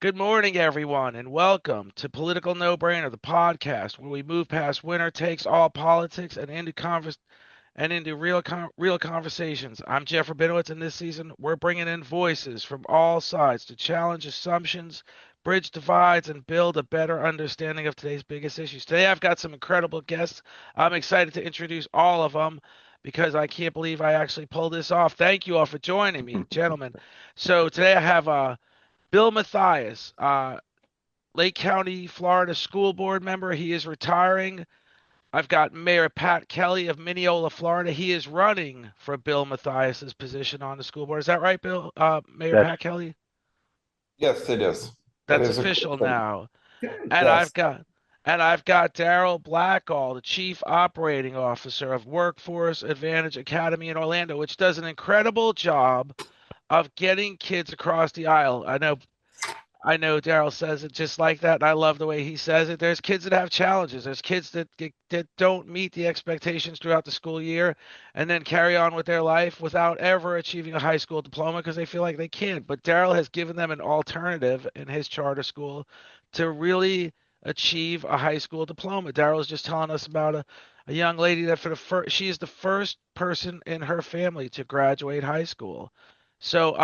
Good morning, everyone, and welcome to Political No Brainer, the podcast where we move past winner takes all politics and into real conversations. I'm Jeff Rabinowitz, and this season we're bringing in voices from all sides to challenge assumptions, bridge divides, and build a better understanding of today's biggest issues. Today, I've got some incredible guests. I'm excited to introduce all of them because I can't believe I actually pulled this off. Thank you all for joining me, gentlemen. So today I have Bill Mathias, Lake County, Florida school board member. He is retiring. I've got Mayor Pat Kelly of Minneola, Florida. He is running for Bill Mathias's position on the school board. Is that right, Bill? Mayor That's Pat Kelly? Yes, it is. That That's is a official correct thing. now. And I've Yes. got and I've got Daryll Blackhall, the Chief Operating Officer of Workforce Advantage Academy in Orlando, which does an incredible job of getting kids across the aisle. I know Daryll says it just like that, and I love the way he says it. There's kids that have challenges. There's kids that don't meet the expectations throughout the school year and then carry on with their life without ever achieving a high school diploma because they feel like they can't. But Daryll has given them an alternative in his charter school to really achieve a high school diploma. Daryl was just telling us about a young lady that she is the first person in her family to graduate high school. So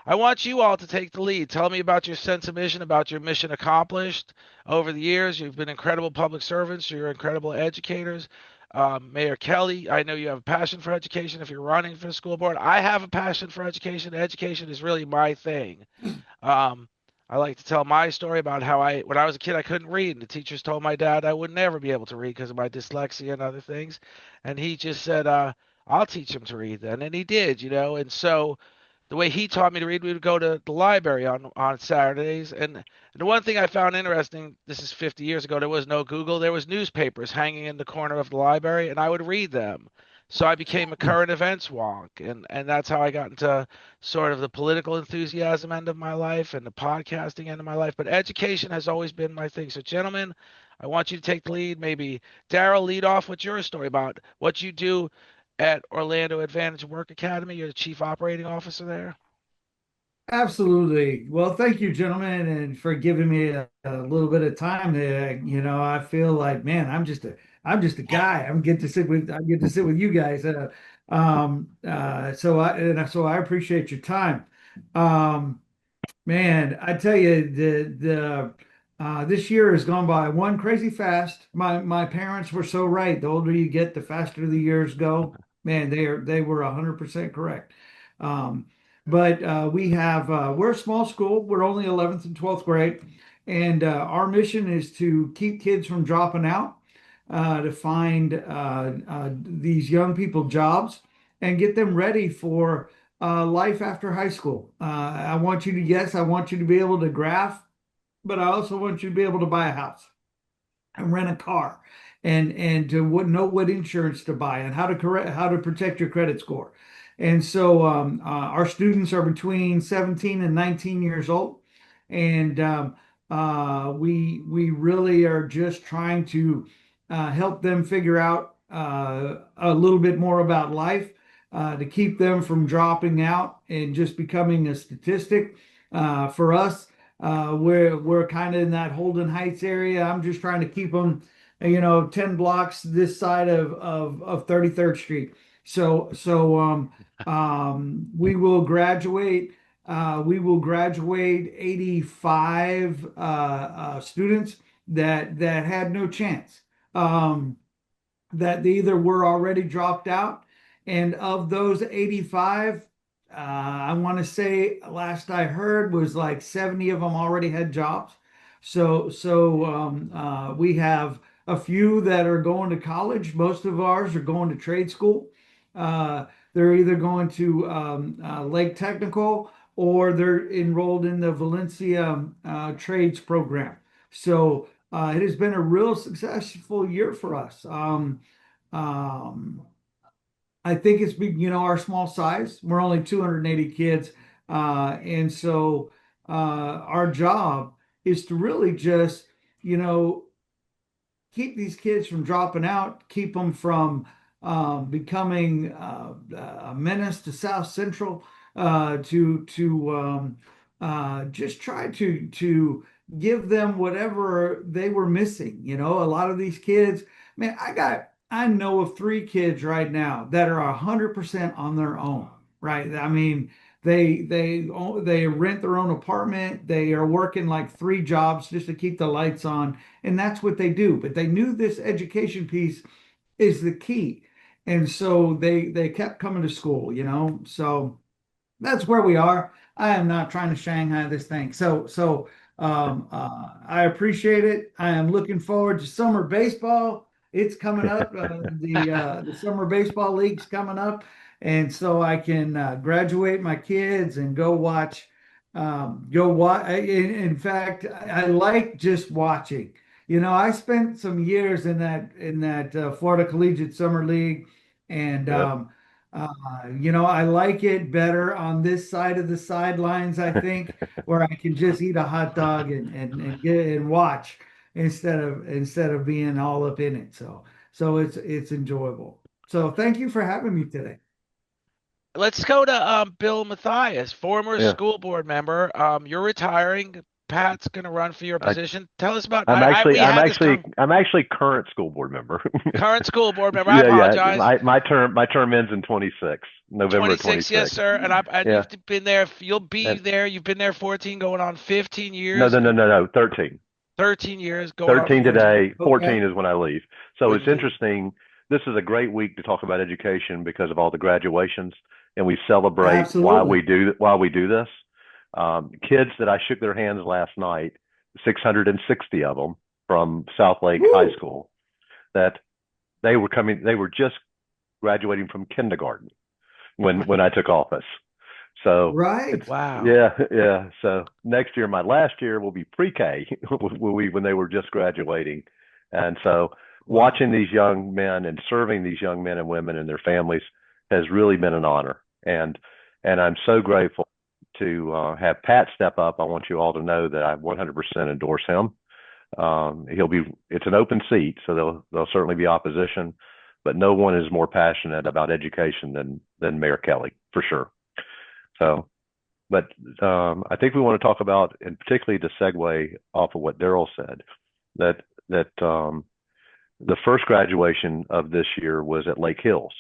I want you all to take the lead. Tell me about your sense of mission, about your mission accomplished over the years. You've been incredible public servants. You're incredible educators. Mayor Kelly, I know you have a passion for education if you're running for the school board. I have a passion for education. Education is really my thing. Um, I like to tell my story about how when I was a kid, I couldn't read, and the teachers told my dad I would never be able to read because of my dyslexia and other things. And he just said, I'll teach him to read then. And he did. And so the way he taught me to read, we would go to the library on Saturdays. And the one thing I found interesting, this is 50 years ago, there was no Google. There was newspapers hanging in the corner of the library, and I would read them. So I became a current events wonk, and that's how I got into sort of the political enthusiasm end of my life and the podcasting end of my life. But education has always been my thing. So, gentlemen, I want you to take the lead. Maybe Daryll, lead off with your story about what you do at Orlando Advantage Work Academy. You're the chief operating officer there. absolutely. Well, thank you, gentlemen, and for giving me a little bit of time there. I feel like, man, I'm just a guy. I get to sit with you guys. So I appreciate your time. Um, Man, I tell you, this year has gone by one crazy fast. My parents were so right. The older you get, the faster the years go. Man, they were 100% correct. Um, but we're a small school. We're only 11th and 12th grade, and our mission is to keep kids from dropping out, to find these young people jobs and get them ready for life after high school. I want you to be able to graph, but I also want you to be able to buy a house and rent a car and to know what insurance to buy and how to protect your credit score. And so our students are between 17 and 19 years old, and we really are just trying to help them figure out a little bit more about life, to keep them from dropping out and just becoming a statistic. For us, we're kind of in that Holden Heights area. I'm just trying to keep them, 10 blocks this side of 33rd Street. We will graduate. We will graduate 85 students that had no chance. That they either were already dropped out, and of those 85, I want to say last I heard was like 70 of them already had jobs. We have a few that are going to college. Most of ours are going to trade school. They're either going to Lake Technical, or they're enrolled in the Valencia trades program. It has been a real successful year for us. Um, I think it's been, our small size. We're only 280 kids. Our job is to really just, you know, keep these kids from dropping out, keep them from becoming a menace to South Central, to just try to give them whatever they were missing. You know, a lot of these kids, man, I know of three kids right now that are 100% on their own, right? I mean, they rent their own apartment. They are working like three jobs just to keep the lights on, and that's what they do. But they knew this education piece is the key, and so they kept coming to school, you know. So that's where we are. I am not trying to Shanghai this thing. I appreciate it. I am looking forward to summer baseball. It's coming up. The summer baseball league's coming up, and so I can graduate my kids and go watch. Go watch. In fact, I like just watching. You know, I spent some years in that Florida Collegiate Summer League, and Yep. uh, you know, I like it better on this side of the sidelines, I think, where I can just eat a hot dog and get and watch instead of being all up in it. So it's enjoyable. So thank you for having me today. Let's go to Bill Mathias, former Yeah. school board member. You're retiring. Pat's going to run for your I, position. Tell us about. I'm actually, We I'm had this actually, I'm actually current school board member. current school board member. I Yeah, yeah. apologize. My term ends in 26, November 26, yes, 26. sir. And Yeah. you've been there. You'll be And there. You've been there 14, going on 15 no, years. no, no, no, no, 13. 13 years, going on 13 14. today, 14 Okay. is when I leave. So it's Good. interesting. This is a great week to talk about education because of all the graduations, and we celebrate while we Absolutely. do this. Kids that I shook their hands last night, 660 of them from South Lake High Woo! School, that they were just graduating from kindergarten when I took office. So Right. it's Wow. yeah. So next year, my last year will be pre-K when they were just graduating, and so Wow. watching these young men and serving these young men and women and their families has really been an honor, and I'm so grateful to have Pat step up. I want you all to know that I 100% endorse him. It's an open seat, so there'll certainly be opposition, but no one is more passionate about education than Mayor Kelly, for sure. So, but I think we want to talk about, and particularly to segue off of what Daryll said, that the first graduation of this year was at Lake Hills.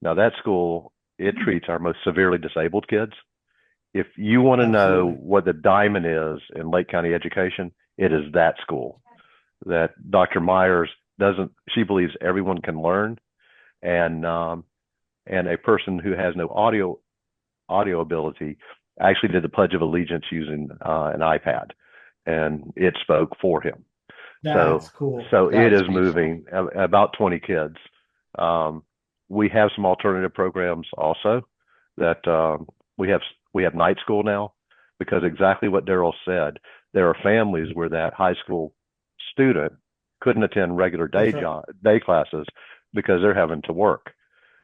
Now that school, it treats our most severely disabled kids. If you want to know Absolutely. what the diamond is in Lake County education, it is that school. That Dr. Myers doesn't. She believes everyone can learn, and a person who has no audio ability actually did the Pledge of Allegiance using an iPad, and it spoke for him. That's So, cool. so it That's is beautiful. moving about 20 kids. Um, we have some alternative programs also that we have night school now because exactly what Daryll said. There are families where that high school student couldn't attend regular That's right. day classes because they're having to work.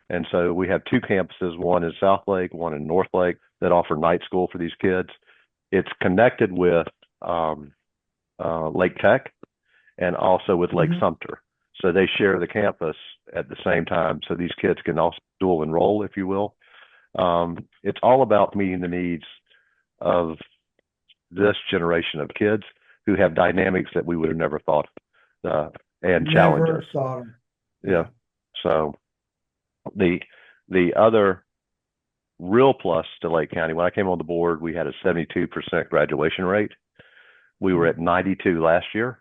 And so we have two campuses, one in South Lake, one in North Lake, that offer night school for these kids. It's connected with Lake Tech and also with Lake Mhm. Sumter. So they share the campus at the same time. So these kids can also dual enroll, if you will. It's all about meeting the needs of this generation of kids who have dynamics that we would have never thought and Never challenges. thought of. Yeah. So the other real plus to Lake County, when I came on the board, we had a 72% graduation rate. We were at 92 last year,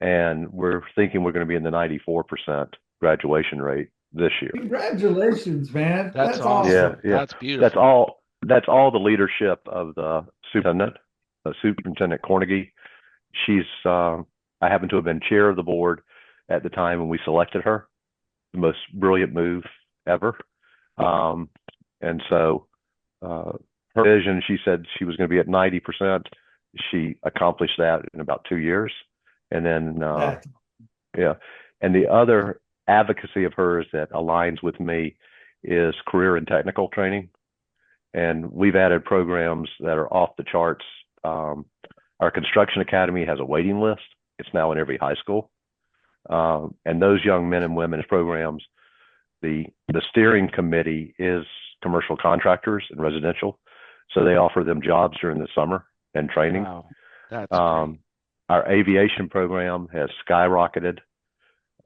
and we're thinking we're going to be in the 94% graduation rate this year. Congratulations, man. That's That's awesome. awesome. Yeah. That's That's beautiful. all. That's all the leadership of the Superintendent Cornegie. I happen to have been chair of the board at the time when we selected her. The most brilliant move ever. And so her vision, she said she was going to be at 90%. She accomplished that in about 2 years. And then, That's yeah. And the other advocacy of hers that aligns with me is career and technical training. And we've added programs that are off the charts. Our construction academy has a waiting list. It's now in every high school. And those young men and women's programs, the steering committee is commercial contractors and residential. So they offer them jobs during the summer and training. Wow, that's great. Our aviation program has skyrocketed.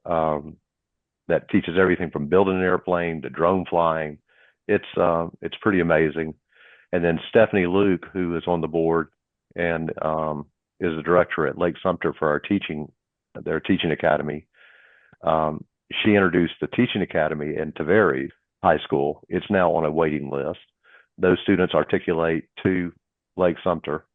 That teaches everything from building an airplane to drone flying. It's pretty amazing. And then Stephanie Luke, who is on the board and is the director at Lake Sumter for their teaching academy. She introduced the teaching academy in Tavares High School. It's now on a waiting list. Those students articulate to Lake Sumter.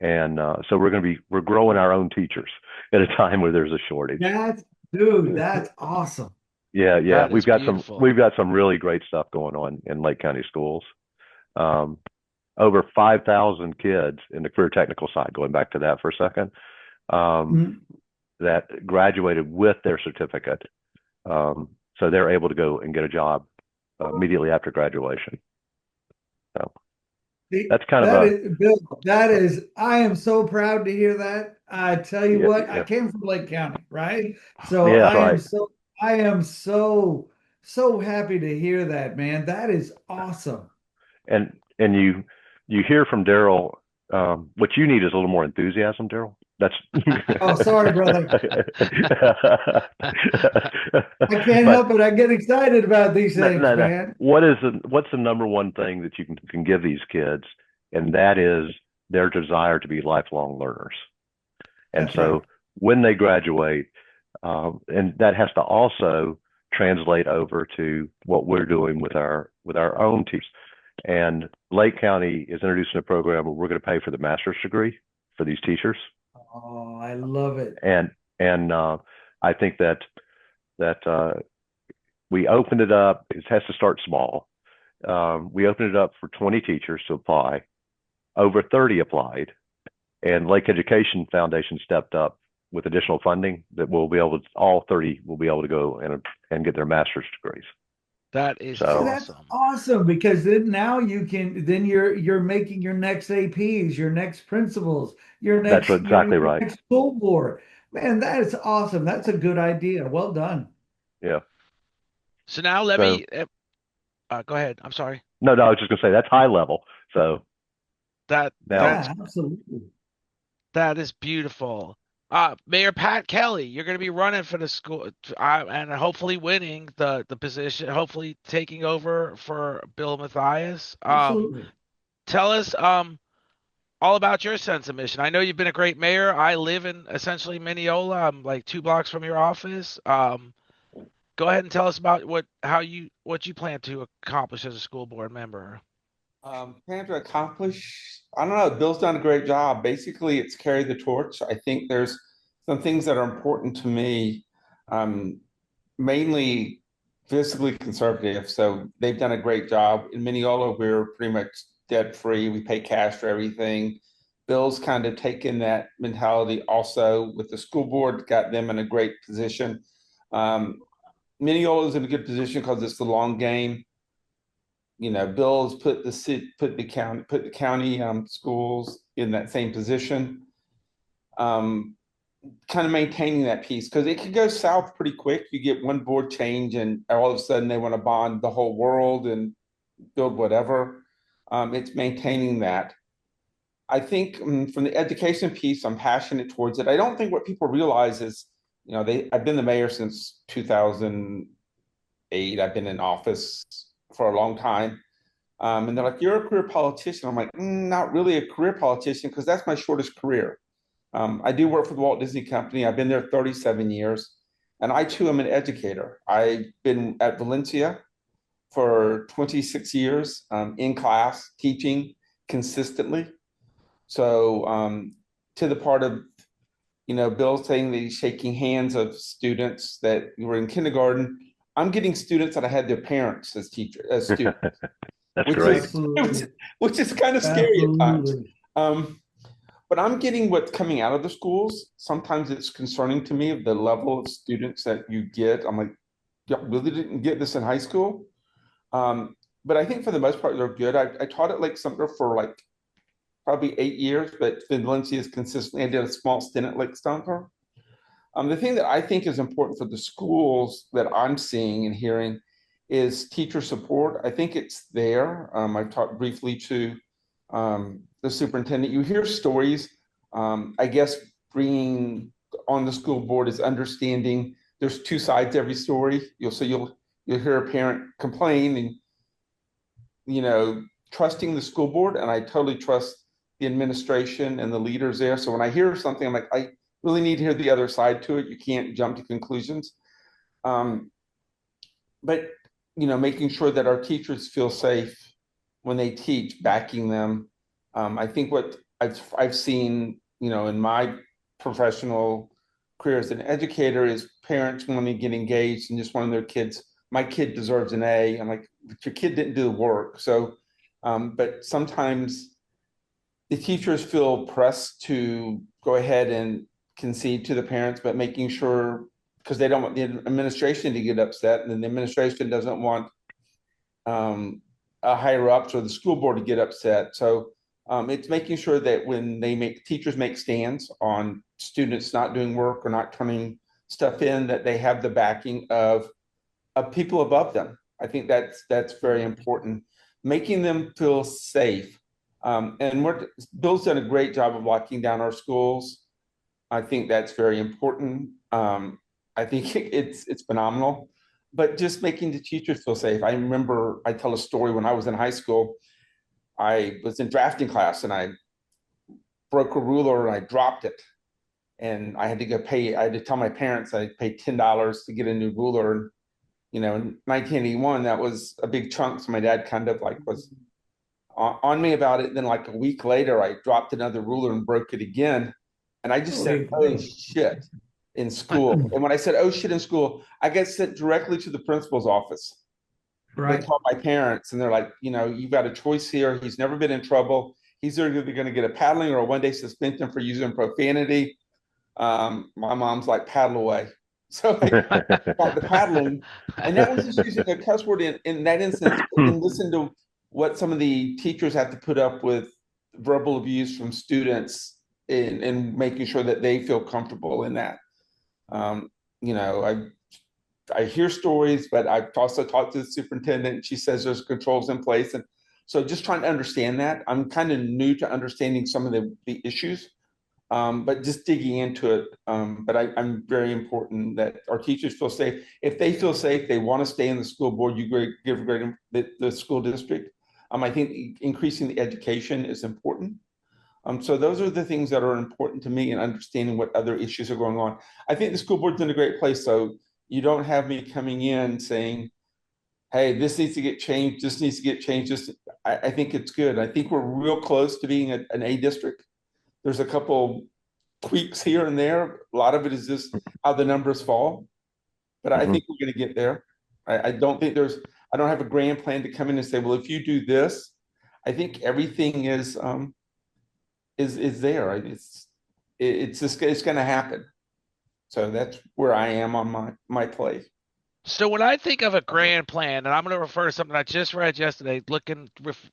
And so we're growing our own teachers at a time where there's a shortage. That's awesome. Yeah. That We've is got beautiful. we've got some really great stuff going on in Lake County schools. Over 5,000 kids in the career technical side, going back to that for a second, that graduated with their certificate. So they're able to go and get a job immediately after graduation. So that's kind of Bill, I am so proud to hear that. I tell you what, I came from Lake County, right? So I am so happy to hear that, man. That is awesome. And you hear from Daryll, what you need is a little more enthusiasm, Daryll. That's oh, sorry, brother. I can't help it. I get excited about these things, man. What's the number one thing that you can give these kids? And that is their desire to be lifelong learners. And so when they graduate, and that has to also translate over to what we're doing with our own teachers. And Lake County is introducing a program where we're going to pay for the master's degree for these teachers. Oh, I love it. And I think that we opened it up. It has to start small. We opened it up for 20 teachers to apply. Over 30 applied, and Lake Education Foundation stepped up with additional funding that all 30 will be able to go and get their master's degrees. That is awesome. That's awesome, because then now you're making your next APs, your next principals, your next That's exactly right. Next school board. Man, that is awesome. That's a good idea. Well done. Yeah. So now let me go ahead. I'm sorry. No, I was just gonna say that's high level. So absolutely. That is beautiful. Mayor Pat Kelly, you're going to be running for the school and hopefully winning the position, hopefully taking over for Bill Mathias. Absolutely. Tell us all about your sense of mission. I know you've been a great mayor. I live in essentially Minneola. I'm like 2 blocks from your office. Go ahead and tell us about what you plan to accomplish as a school board member. Plan to accomplish, I don't know, Bill's done a great job. Basically, it's carried the torch. I think there's some things that are important to me, mainly fiscally conservative. So they've done a great job. In Minneola, we're pretty much debt free. We pay cash for everything. Bill's kind of taken that mentality also with the school board, got them in a great position. Minneola is in a good position because it's the long game. You know, Bill's put the county schools in that same position. Kind of maintaining that piece, because it could go south pretty quick. You get one board change and all of a sudden they want to bond the whole world and build whatever. It's maintaining that. I think from the education piece, I'm passionate towards it. I don't think what people realize is, you know, I've been the mayor since 2008. I've been in office for a long time. And they're like, you're a career politician. I'm like, not really a career politician, because that's my shortest career. I do work for the Walt Disney Company. I've been there 37 years. And I too am an educator. I've been at Valencia for 26 years in class, teaching consistently. So to the part of, you know, Bill saying that he's shaking hands of students that were in kindergarten, I'm getting students that I had their parents as students. That's great. Which is kind of scary at times. But I'm getting what's coming out of the schools. Sometimes it's concerning to me of the level of students that you get. I'm like, y'all really didn't get this in high school? But I think for the most part, they're good. I taught at Lake Sumter for like probably 8 years, but Valencia is consistently, I did a small stint at Lake Sumter. The thing that I think is important for the schools that I'm seeing and hearing is teacher support. I think it's there. I've talked briefly to the superintendent. You hear stories. I guess bringing on the school board is understanding there's two sides to every story. You'll hear a parent complain and trusting the school board, and I totally trust the administration and the leaders there. So when I hear something, I'm like, I really need to hear the other side to it. You can't jump to conclusions. But making sure that our teachers feel safe when they teach, backing them. I think what I've seen, in my professional career as an educator is parents wanting to get engaged and just wanting their kids. My kid deserves an A. I'm like, but your kid didn't do the work. So, but sometimes the teachers feel pressed to go ahead and concede to the parents, but making sure, because they don't want the administration to get upset, and then the administration doesn't want higher ups or the school board to get upset. So it's making sure that when teachers make stands on students not doing work or not turning stuff in, that they have the backing of people above them. I think that's very important. Making them feel safe. And Bill's done a great job of locking down our schools. I think that's very important. I think it's phenomenal, but just making the teachers feel safe. I remember I tell a story when I was in high school. I was in drafting class and I broke a ruler and I dropped it. And I had to tell my parents I paid $10 to get a new ruler. And, in 1981, that was a big chunk. So my dad kind of was on me about it. And then like a week later, I dropped another ruler and broke it again. And I just said, oh shit, in school. And when I said, oh shit, in school, I got sent directly to the principal's office. Right. They called my parents and they're like, you've got a choice here. He's never been in trouble. He's either going to get a paddling or a one-day suspension for using profanity. My mom's like, paddle away. So I got the paddling. And that was just using a cuss word in that instance. And listen to what some of the teachers have to put up with verbal abuse from students and making sure that they feel comfortable in that. I hear stories, but I've also talked to the superintendent and she says there's controls in place. And so just trying to understand that. I'm kind of new to understanding some of the issues, but just digging into it. But I'm very important that our teachers feel safe. If they feel safe, they want to stay in the school board, give the school district. I think increasing the education is important. So those are the things that are important to me in understanding what other issues are going on. I think the school board's in a great place. So you don't have me coming in saying, hey, this needs to get changed. This needs to get changed. I think it's good. I think we're real close to being an A district. There's a couple tweaks here and there. A lot of it is just how the numbers fall. But I think we're going to get there. I don't have a grand plan to come in and say, well, if you do this, I think everything is there. It's going to happen. So that's where I am on my plate. So when I think of a grand plan, and I'm going to refer to something I just read yesterday,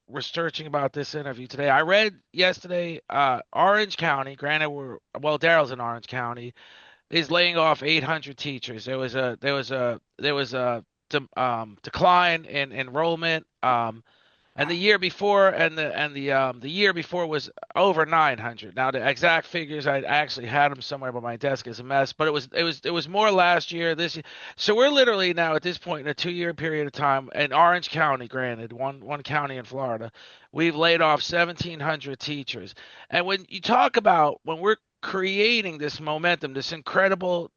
researching about this interview today. I read yesterday, Orange County, granted Daryl's in Orange County, is laying off 800 teachers. There was a decline in enrollment. And the year before, the year before was over 900. Now the exact figures, I actually had them somewhere, but my desk is a mess. But it was more last year, this year. So we're literally now at this point in a 2-year period of time in Orange County, granted, one county in Florida, we've laid off 1,700 teachers. And when you talk about when we're creating this momentum, the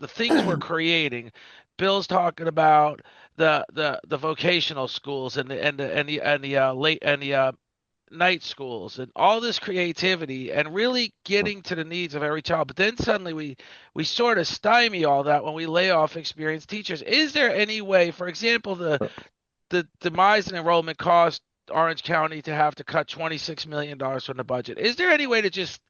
things we're creating, Bill's talking about the vocational schools and the night schools and all this creativity and really getting to the needs of every child. But then suddenly we sort of stymie all that when we lay off experienced teachers. Is there any way, for example, the demise in enrollment caused Orange County to have to cut $26 million from the budget? Is there any way to just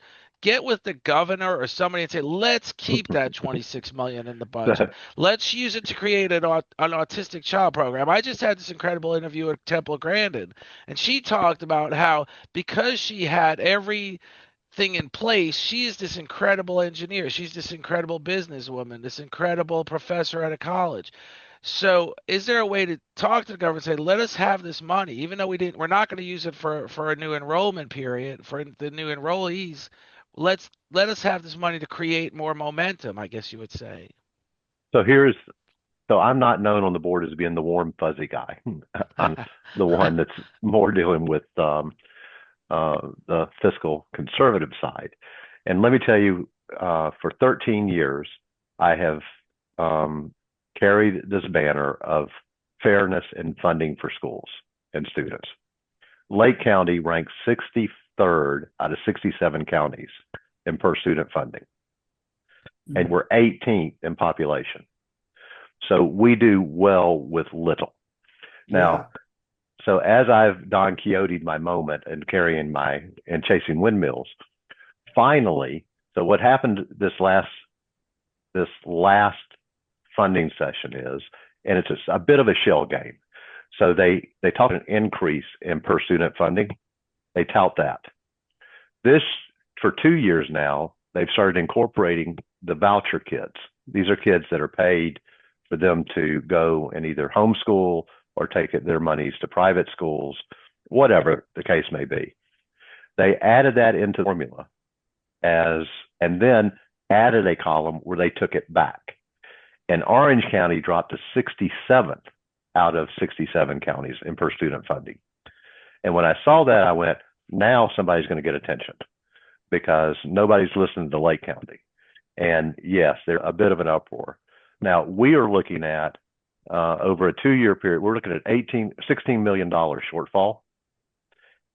get with the governor or somebody and say, let's keep that $26 million in the budget. Let's use it to create an autistic child program. I just had this incredible interview at Temple Grandin, and she talked about how because she had everything in place, she is this incredible engineer. She's this incredible businesswoman, this incredible professor at a college. So is there a way to talk to the government and say, let us have this money, even though we're not going to use it for a new enrollment period for the new enrollees. Let us have this money to create more momentum, I guess you would say. So I'm not known on the board as being the warm fuzzy guy. I'm the one that's more dealing with the fiscal conservative side. And let me tell you, for 13 years, I have carried this banner of fairness in funding for schools and students. Lake County ranks 63rd out of 67 counties in per student funding, and we're 18th in population. So we do well with little. Now, so as I've Don Quixote'd my moment and chasing windmills, finally, so what happened this last funding session is, and it's a bit of a shell game. So they talk an increase in per student funding. They tout that. This, for 2 years now, they've started incorporating the voucher kids. These are kids that are paid for them to go and either homeschool or take their monies to private schools, whatever the case may be. They added that into the formula and then added a column where they took it back. And Orange County dropped to 67th out of 67 counties in per student funding. And when I saw that, I went, now somebody's going to get attention, because nobody's listening to Lake County. And yes, they're a bit of an uproar. Now, we are looking at, over a 2-year period, we're looking at $16 million shortfall.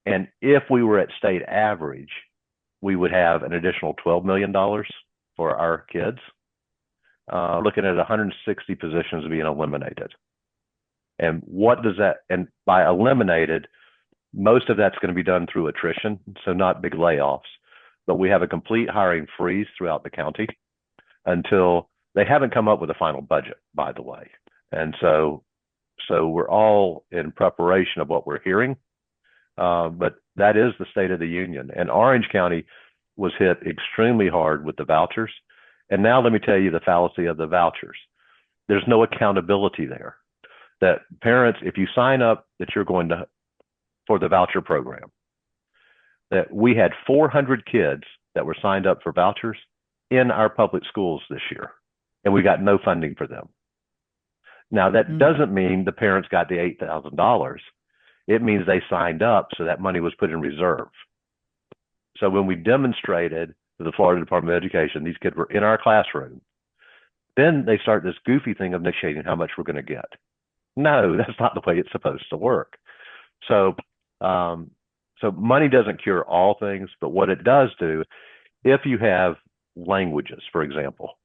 And if we were at state average, we would have an additional $12 million for our kids. Looking at 160 positions being eliminated. And what does that, and by eliminated, most of that's going to be done through attrition, so not big layoffs, but we have a complete hiring freeze throughout the county until they haven't come up with a final budget, by the way. And so we're all in preparation of what we're hearing, but that is the state of the union. And Orange County was hit extremely hard with the vouchers. And now let me tell you the fallacy of the vouchers. There's no accountability there. That parents, if you sign up that you're going to for the voucher program, that we had 400 kids that were signed up for vouchers in our public schools this year, and we got no funding for them. Now, that doesn't mean the parents got the $8,000. It means they signed up, so that money was put in reserve. So when we demonstrated to the Florida Department of Education, these kids were in our classroom, then they start this goofy thing of negotiating how much we're going to get. No, that's not the way it's supposed to work. So money doesn't cure all things, but what it does do, if you have languages, for example,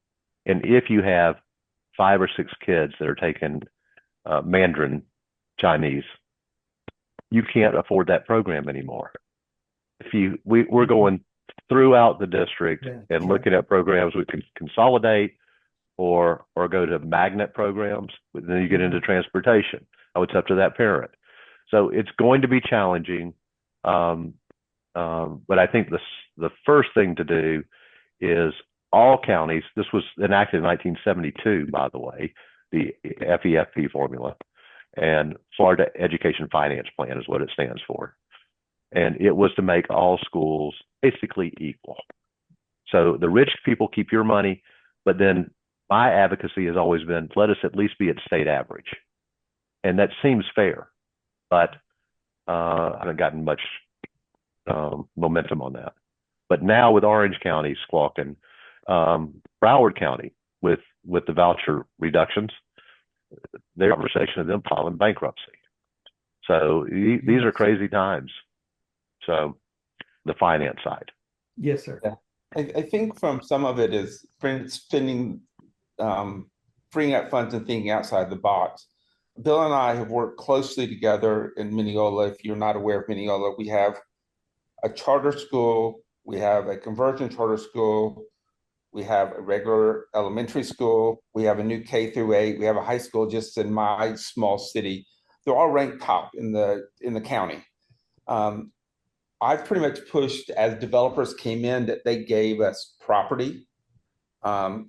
and if you have 5 or 6 kids that are taking Mandarin Chinese, you can't afford that program anymore. We're going throughout the district and looking at programs we can consolidate or go to magnet programs, but then you get into transportation. Oh, it's up to that parent. So it's going to be challenging. But I think the first thing to do is all counties, this was enacted in 1972, by the way, the FEFP formula, and Florida Education Finance Plan is what it stands for. And it was to make all schools basically equal. So the rich people keep your money, but then my advocacy has always been, let us at least be at state average. And that seems fair, but I haven't gotten much momentum on that. But now with Orange County squawking, Broward County with the voucher reductions, their conversation of them filing bankruptcy. So these are crazy times. So the finance side. Yes, sir. Yeah. I think from some of it is spending, freeing up funds and thinking outside the box. Bill and I have worked closely together in Minneola. If you're not aware of Minneola, we have a charter school, we have a conversion charter school, we have a regular elementary school, we have a new K through 8, we have a high school just in my small city. They're all ranked top in the county. I've pretty much pushed as developers came in that they gave us property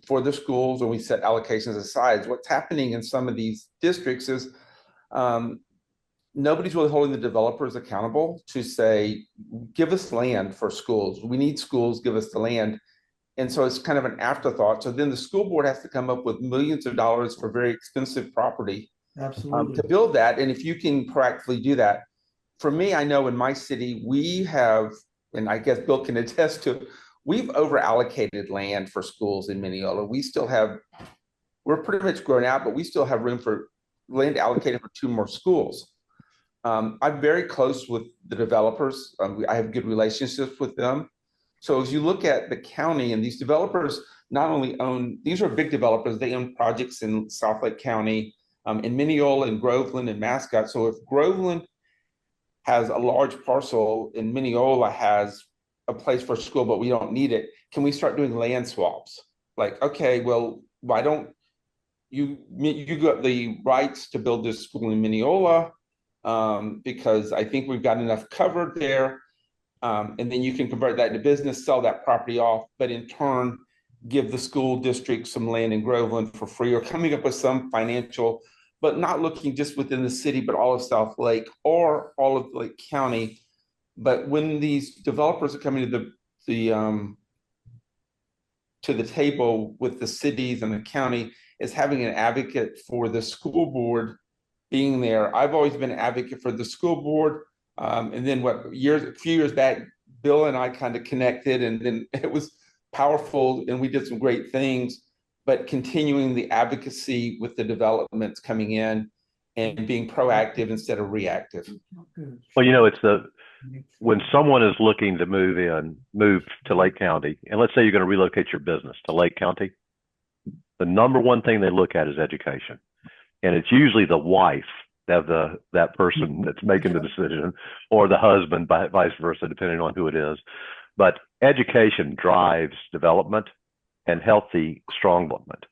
for the schools, and we set allocations aside. What's happening in some of these districts is nobody's really holding the developers accountable to say, give us land for schools. We need schools, give us the land. And so it's kind of an afterthought. So then the school board has to come up with millions of dollars for very expensive property Absolutely. to build that. And if you can proactively do that, for me, I know in my city, we have, and I guess Bill can attest to, we've over allocated land for schools in Minneola. We still have, we're pretty much grown out, but we still have room for land allocated for 2 more schools. I'm very close with the developers. I have good relationships with them. So as you look at the county, and these developers not only own, these are big developers, they own projects in South Lake County, in Minneola and Groveland and Mascot. So if Groveland has a large parcel and Minneola has a place for school, but we don't need it, can we start doing land swaps? Like, okay, well, why don't you got the rights to build this school in Minneola, because I think we've got enough covered there. And then you can convert that into business, sell that property off, but in turn, give the school district some land in Groveland for free, or coming up with some financial, but not looking just within the city, but all of South Lake or all of Lake County. But when these developers are coming to the table with the cities and the county, is having an advocate for the school board being there. I've always been an advocate for the school board. And then a few years back, Bill and I kind of connected, and then it was powerful and we did some great things, but continuing the advocacy with the developments coming in and being proactive instead of reactive. Well, it's when someone is looking to move to Lake County, and let's say you're going to relocate your business to Lake County, the number one thing they look at is education. And it's usually the wife of that person that's making the decision, or the husband, vice versa, depending on who it is. But education drives development and healthy, strong development.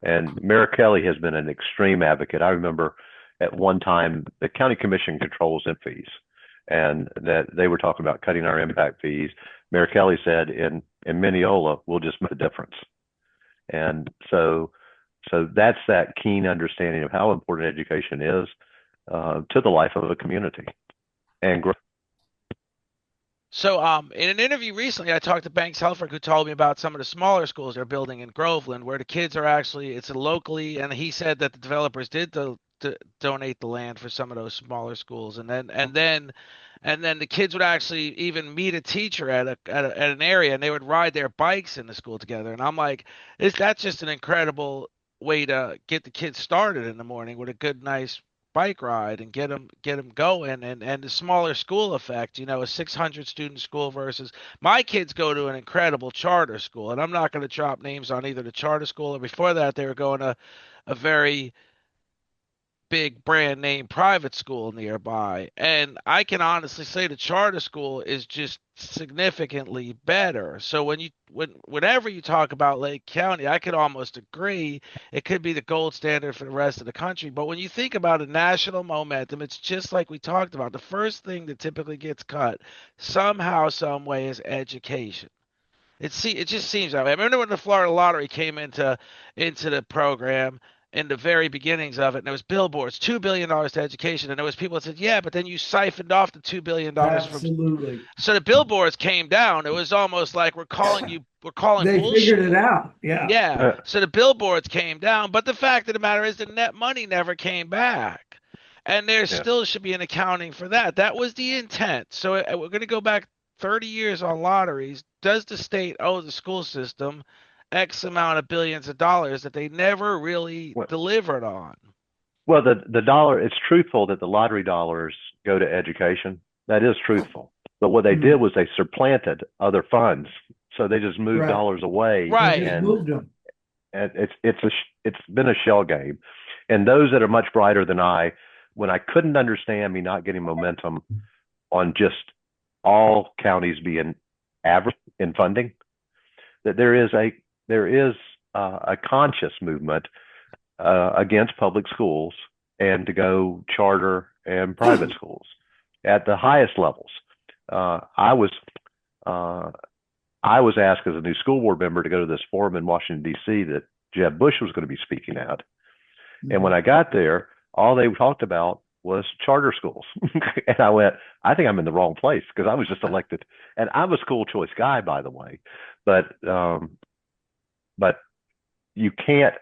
And Mayor Kelly has been an extreme advocate. I remember at one time the county commission controls impact fees, and that they were talking about cutting our impact fees. Mayor Kelly said, in Minneola, we'll just make a difference. And so that's that keen understanding of how important education is to the life of a community and growth. So, in an interview recently, I talked to Banks Helfrich, who told me about some of the smaller schools they're building in Groveland, where the kids are actually, it's locally, and he said that the developers did donate the land for some of those smaller schools, and then the kids would actually even meet a teacher at an area, and they would ride their bikes in the school together. And I'm like, that's just an incredible way to get the kids started in the morning with a good, nice bike ride and get them going, and the smaller school effect, a 600 student school versus my kids go to an incredible charter school, and I'm not going to drop names on either the charter school, or before that they were going to a very big brand name private school nearby. And I can honestly say the charter school is just significantly better. So whenever you talk about Lake County, I could almost agree it could be the gold standard for the rest of the country. But when you think about a national momentum, it's just like we talked about. The first thing that typically gets cut somehow, some way, is education. It just seems that way. I remember when the Florida lottery came into the program in the very beginnings of it, and there was billboards, $2 billion to education, and there was people that said, yeah, but then you siphoned off the $2 billion Absolutely. So the billboards came down. It was almost like we're calling they bullshit. Figured it out. Yeah. So the billboards came down, but the fact of the matter is the net money never came back. And there still should be an accounting for that. That was the intent. So we're going to go back 30 years on lotteries. Does the state owe the school system X amount of billions of dollars that they never really delivered on? Well, the dollar, it's truthful that the lottery dollars go to education. That is truthful. But what they did was they supplanted other funds. So they just moved dollars away. Right. And moved them. And it's been a shell game. And those that are much brighter than I, when I couldn't understand me not getting momentum on just all counties being average in funding, that there is a conscious movement against public schools and to go charter and private schools at the highest levels. I I was asked as a new school board member to go to this forum in Washington, D.C. that Jeb Bush was going to be speaking at. And when I got there, all they talked about was charter schools. And I went, I think I'm in the wrong place, because I was just elected. And I'm a school choice guy, by the way. But you can't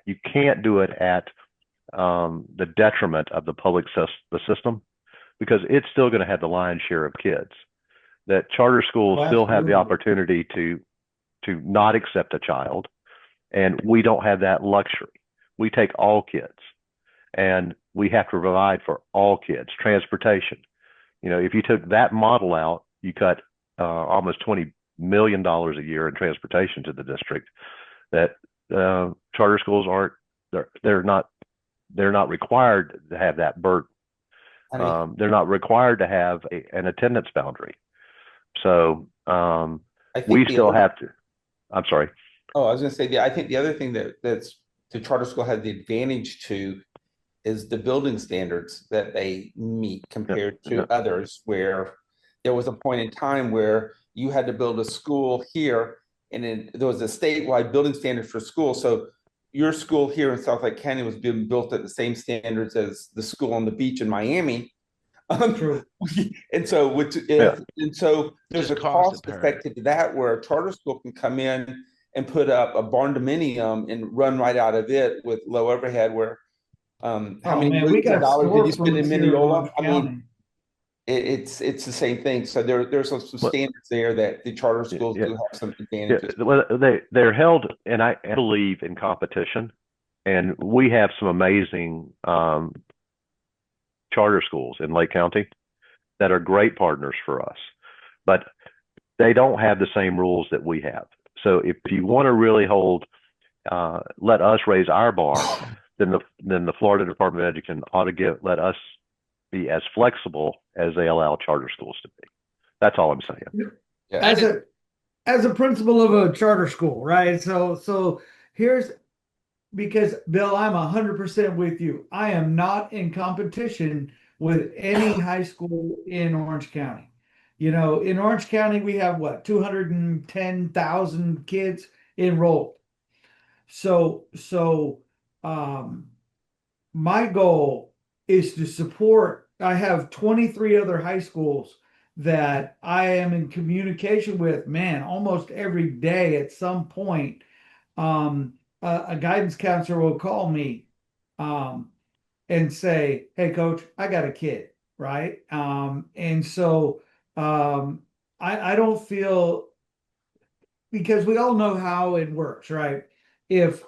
do it at the detriment of the public the system, because it's still going to have the lion's share of kids. That charter schools still have the opportunity to not accept a child, and we don't have that luxury. We take all kids, and we have to provide for all kids. Transportation, if you took that model out, you cut almost $20 million a year in transportation to the district. That charter schools aren't, they're not required to have that burden. They're not required to have an attendance boundary. So we still have to. I'm sorry. Oh, I was going to say, I think the other thing that's the charter school has the advantage to is the building standards that they meet compared to others, where there was a point in time where you had to build a school here, and then there was a statewide building standard for school. So your school here in South Lake County was being built at the same standards as the school on the beach in Miami. True. And so there's a cost effective to that, where a charter school can come in and put up a barn dominium and run right out of it with low overhead, where how many millions of dollars did you spend in Minneola? I mean, it's the same thing. So there's some standards there that the charter schools do have some advantages. Well, they're held, and I believe, in competition, and we have some amazing charter schools in Lake County that are great partners for us, but they don't have the same rules that we have. So if you want to really let us raise our bar, then the Florida Department of Education ought to let us be as flexible as they allow charter schools to be. That's all I'm saying. Yeah. As a principal of a charter school, right? So here's, because Bill, I'm 100% with you. I am not in competition with any high school in Orange County. In Orange County, we have 210,000 kids enrolled. So my goal is to support. I have 23 other high schools that I am in communication with, man, almost every day at some point. A guidance counselor will call me and say, hey, coach, I got a kid, right? And so I don't feel, because we all know how it works, right? If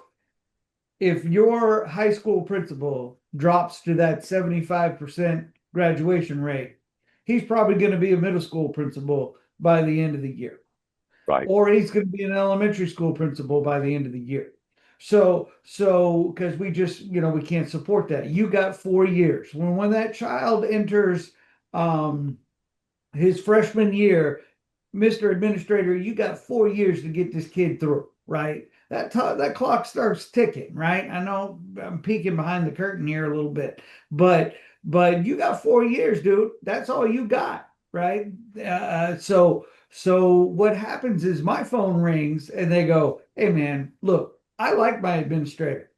your high school principal drops to that 75% graduation rate, he's probably going to be a middle school principal by the end of the year. Right. Or he's going to be an elementary school principal by the end of the year. So because we just, we can't support that. You got 4 years. When that child enters his freshman year, Mr. Administrator, you got 4 years to get this kid through, right? That clock starts ticking, right? I know I'm peeking behind the curtain here a little bit, but you got 4 years, dude. That's all you got, right? So what happens is my phone rings and they go, hey man, look, I like my administrator,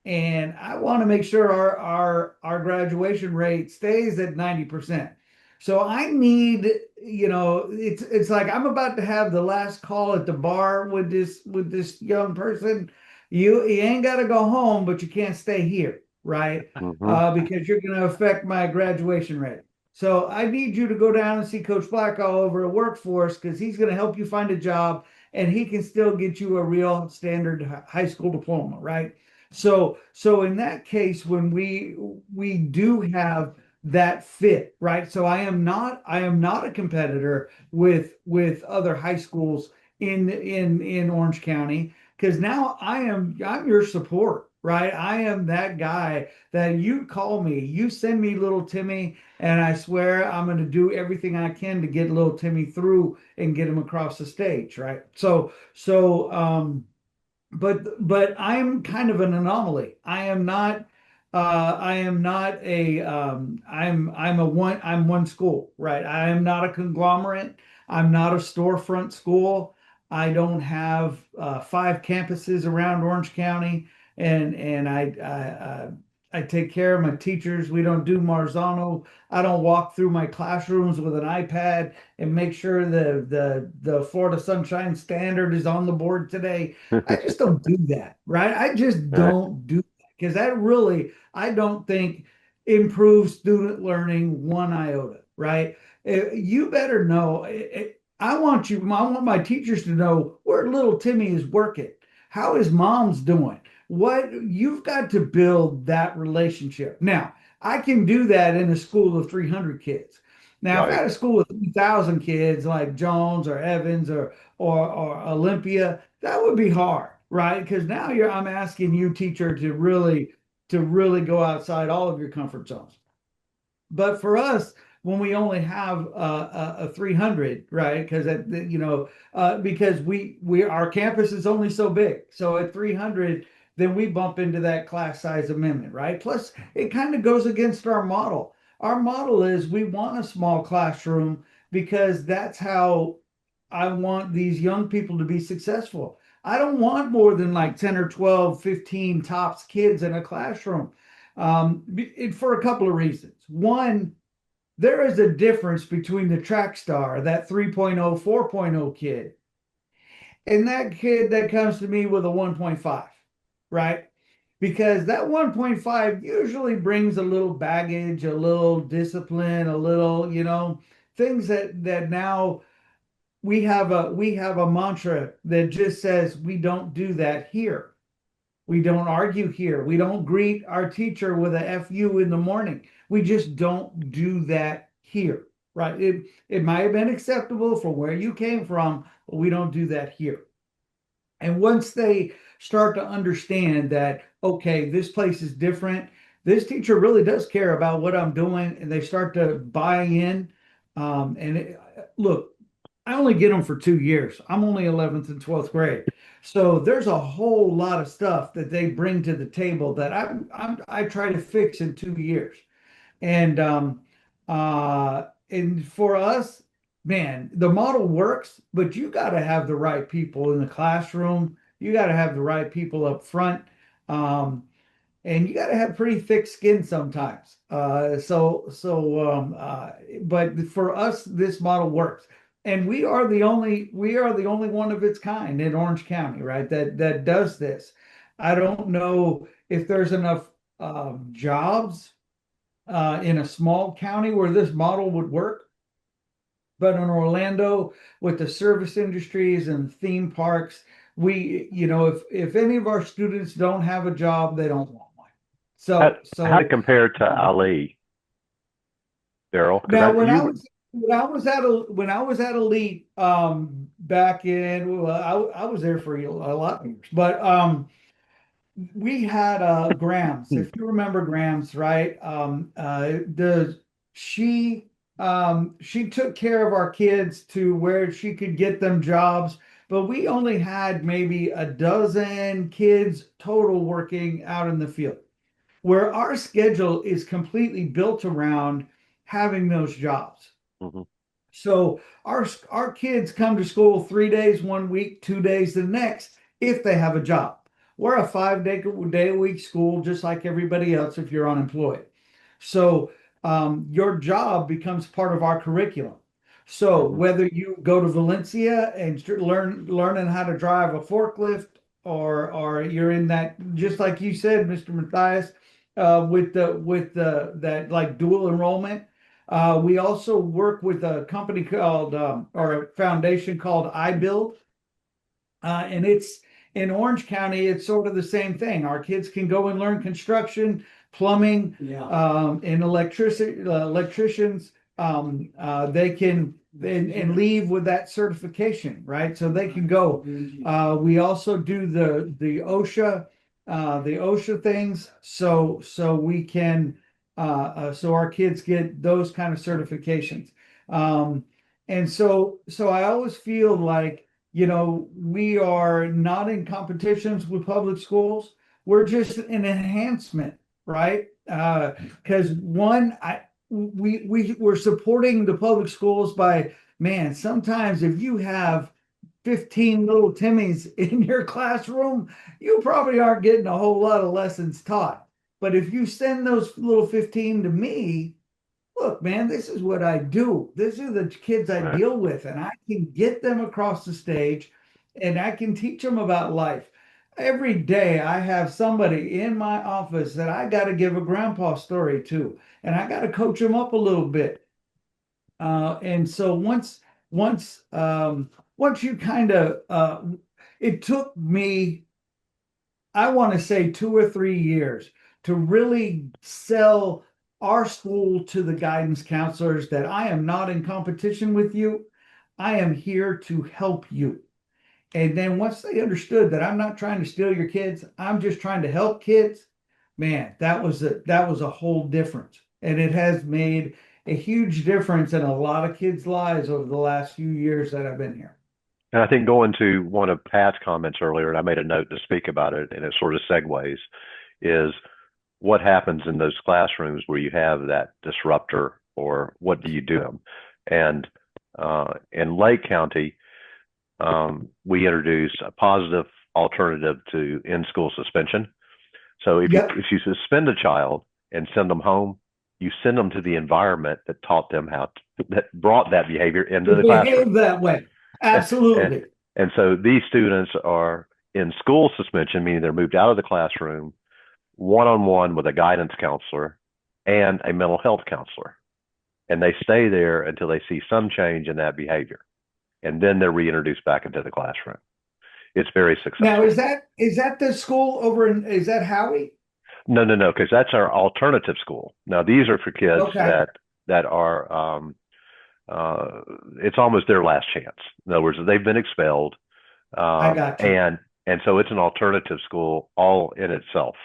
and I want to make sure our graduation rate stays at 90%. So I need, it's like I'm about to have the last call at the bar with this young person. You ain't got to go home, but you can't stay here, right? Because you're going to affect my graduation rate. So I need you to go down and see Coach Blackhall over at Workforce, because he's going to help you find a job, and he can still get you a real standard high school diploma, right? So in that case, when we do have that fit, right? So I am not a competitor with other high schools in Orange County, because now I'm your support, right? I am that guy that you call me, you send me little Timmy, and I swear I'm going to do everything I can to get little Timmy through and get him across the stage, right? But I'm kind of an anomaly. I'm one school, right? I am not a conglomerate. I'm not a storefront school. I don't have 5 campuses around Orange County, and I take care of my teachers. We don't do Marzano. I don't walk through my classrooms with an iPad and make sure the Florida Sunshine Standard is on the board today. I just don't do that, right? I just Right. don't do that because that really, I don't think improves student learning one iota, right? You better know. I want my teachers to know where little Timmy is working. How is mom's doing? What you've got to build that relationship. Now, I can do that in a school of 300 kids. Now, if I Right. had a school with 3,000 kids like Jones or Evans or Olympia, that would be hard, right? Because now I'm asking you, teacher, to really go outside all of your comfort zones. But for us, when we only have a 300, right? Because because we our campus is only so big. So at 300, then we bump into that class size amendment, right? Plus, it kind of goes against our model. Our model is we want a small classroom because that's how I want these young people to be successful. I don't want more than like 10 or 12, 15 tops kids in a classroom for a couple of reasons. One, there is a difference between the track star, that 3.0, 4.0 kid, and that kid that comes to me with a 1.5, right? Because that 1.5 usually brings a little baggage, a little discipline, a little, things that now we have a mantra that just says we don't do that here. We don't argue here. We don't greet our teacher with a FU in the morning. We just don't do that here, right? It might have been acceptable for where you came from, but we don't do that here. And once they start to understand that, okay, this place is different, this teacher really does care about what I'm doing, and they start to buy in. Look, I only get them for 2 years. I'm only 11th and 12th grade. So there's a whole lot of stuff that they bring to the table that I try to fix in 2 years. And for us, man, the model works, but you got to have the right people in the classroom. You got to have the right people up front. Um, and you got to have pretty thick skin sometimes. But for us, this model works, and we are the only one of its kind in Orange County, right? That does this. I don't know if there's enough jobs in a small county where this model would work. But in Orlando, with the service industries and theme parks, if any of our students don't have a job, they don't want one. How, So how to so compare to Ali, Daryll? Because now when I you was when I was at Elite back in well, I was there for a lot of years, but we had Grams, if you remember Grams, right? The she took care of our kids to where she could get them jobs, but we only had maybe a dozen kids total working out in the field, where our schedule is completely built around having those jobs. Mhm. So our kids come to school 3 days one week, 2 days the next, if they have a job. We're a 5 day a week school, just like everybody else if you're unemployed. So your job becomes part of our curriculum. So Mhm. whether you go to Valencia and learning how to drive a forklift, or you're in that, just like you said, Mr. Mathias, with the that like dual enrollment. We also work with a company called or a foundation called iBuild, and it's in Orange County. It's sort of the same thing. Our kids can go and learn construction, plumbing, Yeah. and electricians. They can and leave with that certification, right? So they can go. We also do the OSHA things, so we can so our kids get those kind of certifications. And so I always feel like, we are not in competitions with public schools. We're just an enhancement, right? Because one, we're supporting the public schools by, man, sometimes if you have 15 little Timmies in your classroom, you probably aren't getting a whole lot of lessons taught. But if you send those little 15 to me, look, man, this is what I do. These are the kids I deal with, and I can get them across the stage and I can teach them about life. Every day I have somebody in my office that I got to give a grandpa story to, and I got to coach them up a little bit. And so once you kind of it took me, I want to say 2 or 3 years to really sell our school to the guidance counselors that I am not in competition with you. I am here to help you. And then once they understood that I'm not trying to steal your kids, I'm just trying to help kids, man, that was a whole difference. And it has made a huge difference in a lot of kids' lives over the last few years that I've been here. And I think going to one of Pat's comments earlier, and I made a note to speak about it, and it sort of segues, is what happens in those classrooms where you have that disruptor, or what do you do? And in Lake County, we introduced a positive alternative to in-school suspension. So if you suspend a child and send them home, you send them to the environment that taught them that brought that behavior into the classroom. Behave that way. Absolutely. And so these students are in school suspension, meaning they're moved out of the classroom, one-on-one with a guidance counselor and a mental health counselor. And they stay there until they see some change in that behavior. And then they're reintroduced back into the classroom. It's very successful. Now, is that the school over is that Howie? No, because that's our alternative school. Now, these are for kids that are, it's almost their last chance. In other words, they've been expelled. I got you. And so it's an alternative school all in itself.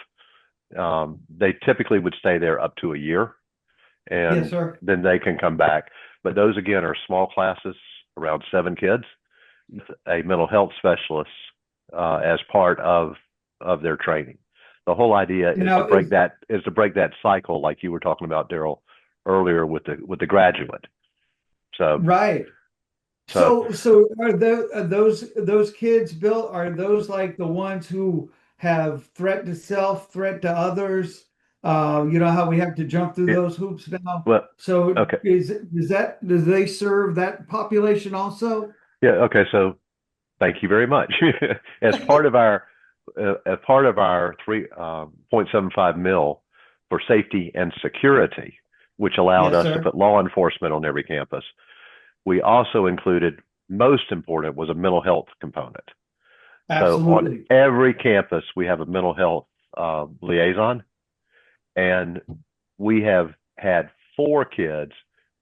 They typically would stay there up to a year, and yes, sir. Then they can come back. But those, again, are small classes, around 7 kids, a mental health specialist as part of their training. The whole idea is to break that cycle, like you were talking about, Daryll, earlier with the graduate. So right. So are those kids, Bill? Are those like the ones who have threat to self, threat to others? You know how we have to jump through those hoops now. Well, so okay. Does they serve that population also? Yeah. Okay. So thank you very much. As part of our 3.75 mil for safety and security, which allowed us to put law enforcement on every campus, we also included, most important, was a mental health component. Absolutely. So on every campus, we have a mental health liaison, and we have had 4 kids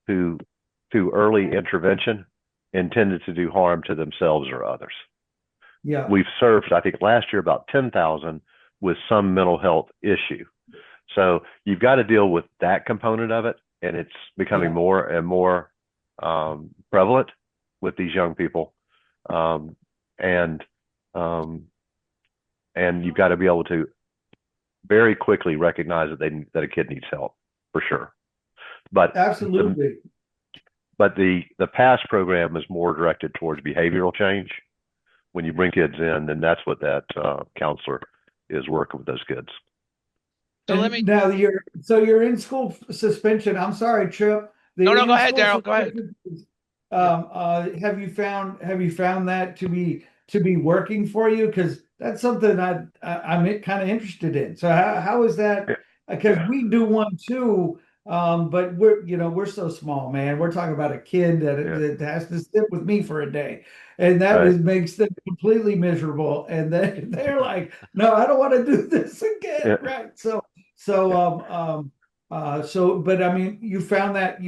who, through early intervention, intended to do harm to themselves or others. Yeah. We've served, I think, last year about 10,000 with some mental health issue. So you've got to deal with that component of it, and it's becoming more and more prevalent with these young people. And you've got to be able to very quickly recognize that a kid needs help, for sure. But absolutely. But the PASS program is more directed towards behavioral change. When you bring kids in, then that's what that counselor is working with those kids. So now you're in school suspension. I'm sorry, Trip. No, go ahead, Daryll. Go ahead. Have you found that to be working for you? Because that's something I'm kind of interested in. So how is that? Because we do one too. But we're so small, man. We're talking about a kid that has to sit with me for a day, and that makes them completely miserable. And then they're like, "No, I don't want to do this again." Yeah. Right? But I mean, you found that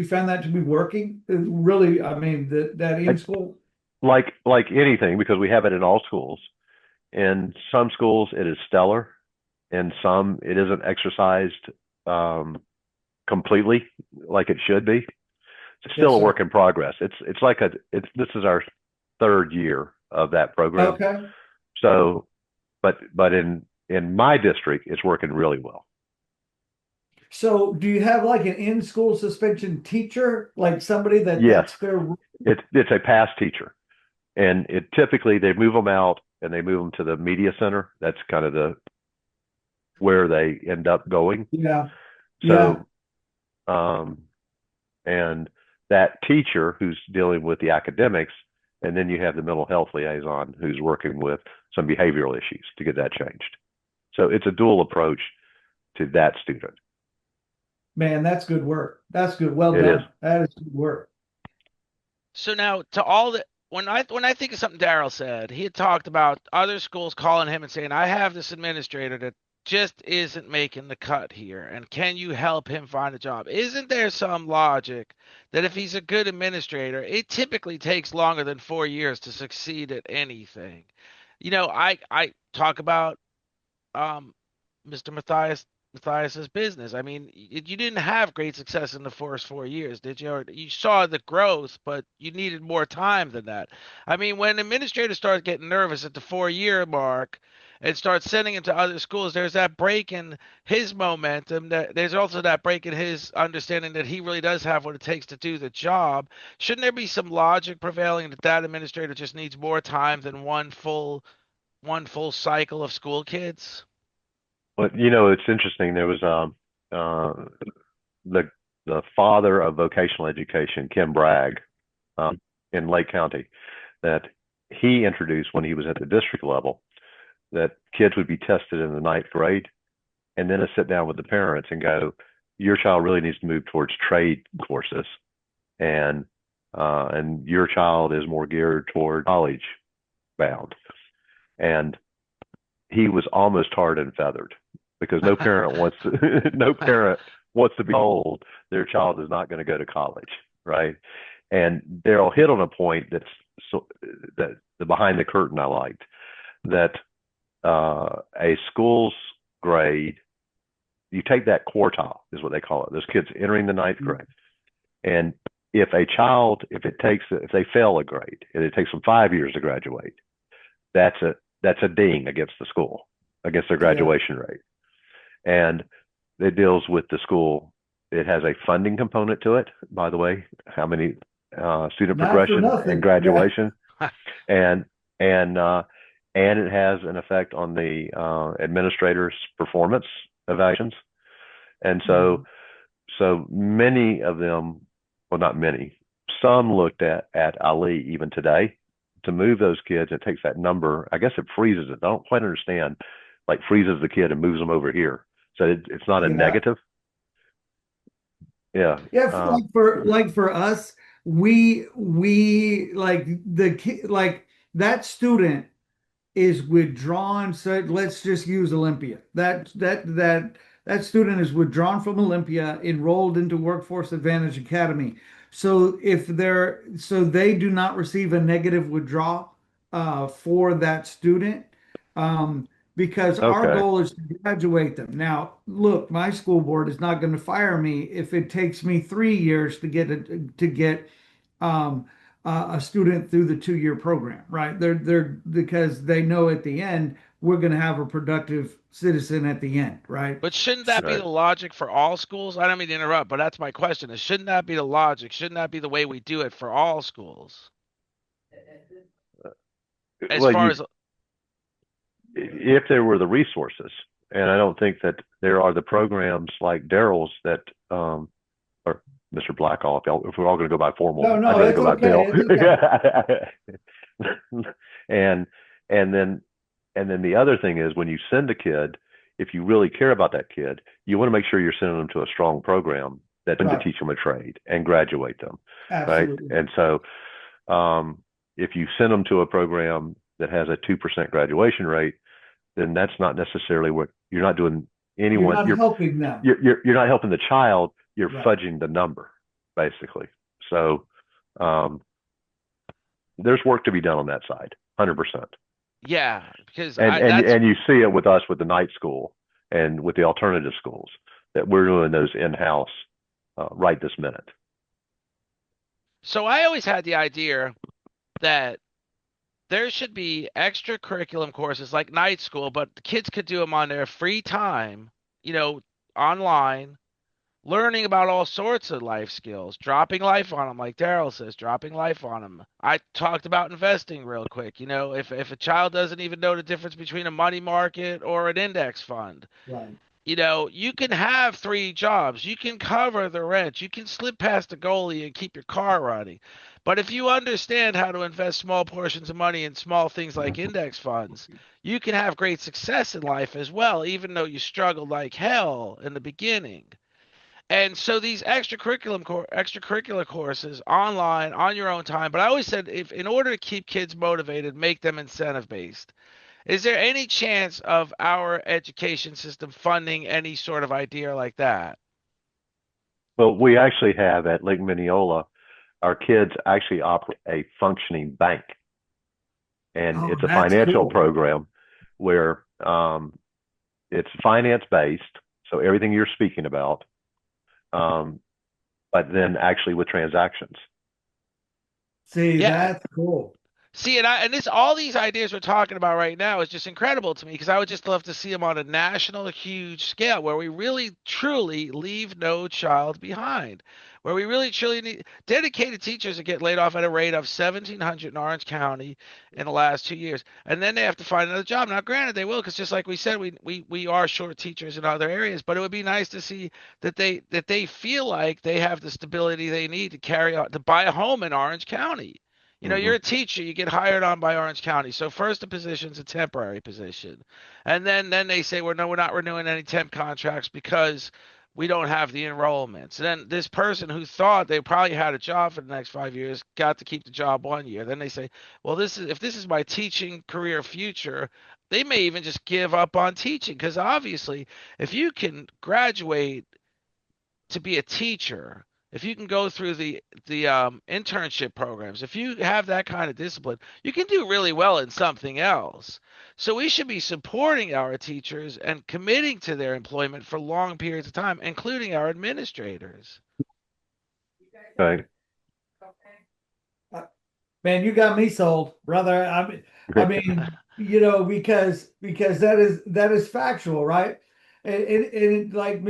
to be working. Really, I mean, that in school, like anything, because we have it in all schools. In some schools, it is stellar. In some, it isn't exercised completely like it should be. It's still a work in progress. It's like this is our 3rd year of that program. Okay. So, but in my district, it's working really well. So, do you have like an in-school suspension teacher, like somebody that yes, that's their... it's a PASS teacher. And it typically they move them out and they move them to the media center. That's kind of where they end up going. Yeah. Yeah. So, and that teacher who's dealing with the academics, and then you have the mental health liaison who's working with some behavioral issues to get that changed. So it's a dual approach to that student. Man, that's good work. That's good. Well It done. is. That is good work. So now to all the when I think of something Daryll said, he had talked about other schools calling him and saying, "I have this administrator that just isn't making the cut here, and can you help him find a job?" Isn't there some logic that if he's a good administrator, it typically takes longer than 4 years to succeed at anything? I talk about um, Mr. Matthias's business. I mean, you didn't have great success in the first 4 years, did you? Or you saw the growth, but you needed more time than that. I mean, when administrators start getting nervous at the 4 year mark and start sending him to other schools, there's that break in his momentum. There's also that break in his understanding that he really does have what it takes to do the job. Shouldn't there be some logic prevailing that administrator just needs more time than one full cycle of school kids? But it's interesting. There was the father of vocational education, Kim Bragg, in Lake County, that he introduced when he was at the district level, that kids would be tested in the ninth grade, and then to sit down with the parents and go, your child really needs to move towards trade courses, and your child is more geared toward college bound. And he was almost tarred and feathered because no parent wants to be told their child is not going to go to college, right? And Daryll hit on a point that the behind the curtain I liked, that a school's grade, you take that quartile is what they call it. Those kids entering the ninth grade, and if they fail a grade and it takes them 5 years to graduate, that's a ding against the school, against their graduation rate. And it deals with the school. It has a funding component to it, by the way, how many student progression and graduation, and it has an effect on the administrators' performance evaluations. And so many of them, well, not many, some looked at Ali even today. To move those kids, it takes that number. I guess it freezes it. I don't quite understand. Like freezes the kid and moves them over here, so it's not a negative. Yeah. Yeah. Like for us, we like the kid, like that student is withdrawn. So let's just use Olympia. That student is withdrawn from Olympia, enrolled into Workforce Advantage Academy. So they do not receive a negative withdrawal for that student, because our goal is to graduate them. Now, look, my school board is not going to fire me if it takes me 3 years to get a student through the 2 year program, right? They're because they know at the end we're going to have a productive citizen at the end, right? But shouldn't that be the logic for all schools? I don't mean to interrupt, but that's my question. Shouldn't that be the logic? Shouldn't that be the way we do it for all schools? If there were the resources, and I don't think that there are the programs like Daryll's that, or Mr. Blackhall, if we're all going to go by formal, I'd rather go by Bill. And then the other thing is, when you send a kid, if you really care about that kid, you want to make sure you're sending them to a strong program that's going to teach them a trade and graduate them. Absolutely. Right. And so if you send them to a program that has a 2% graduation rate, then that's not necessarily what you're not doing. You're not helping them. You're not helping the child. You're fudging the number, basically. So there's work to be done on that side, 100%. Yeah, because and you see it with us with the night school and with the alternative schools, that we're doing those in-house right this minute. So I always had the idea that there should be extra curriculum courses like night school, but the kids could do them on their free time, online, learning about all sorts of life skills, dropping life on them, like Daryl says, dropping life on them. I talked about investing real quick. If a child doesn't even know the difference between a money market or an index fund, Right. you can have 3 jobs. You can cover the rent. You can slip past the goalie and keep your car running. But if you understand how to invest small portions of money in small things like index funds, you can have great success in life as well, even though you struggled like hell in the beginning. And so these extracurricular courses online on your own time. But I always said, if in order to keep kids motivated, make them incentive based. Is there any chance of our education system funding any sort of idea like that? Well, we actually have at Lake Minneola, our kids actually operate a functioning bank, and Oh, it's a that's financial cool. program where it's finance based, so everything you're speaking about, um, but then actually with transactions. See, Yeah. that's cool. See, and this all these ideas we're talking about right now is just incredible to me because I would just love to see them on a national, huge scale where we really truly leave no child behind, where we really truly need dedicated teachers that get laid off at a rate of 1,700 in Orange County in the last 2 years, and then they have to find another job. Now, granted, they will because just like we said, we are short teachers in other areas, but it would be nice to see that they feel like they have the stability they need to carry on to buy a home in Orange County. You're Hmm. a teacher, you get hired on by Orange County. So first the position's a temporary position. And then they say, well, no, we're not renewing any temp contracts because we don't have the enrollments. And then this person who thought they probably had a job for the next 5 years got to keep the job 1 year. Then they say, well, if this is my teaching career future, they may even just give up on teaching because obviously if you can graduate to be a teacher, if you can go through the internship programs, if you have that kind of discipline, you can do really well in something else. So we should be supporting our teachers and committing to their employment for long periods of time, including our administrators. Okay. Uh, Man, you got me sold, brother. I mean, because that is factual, right? And like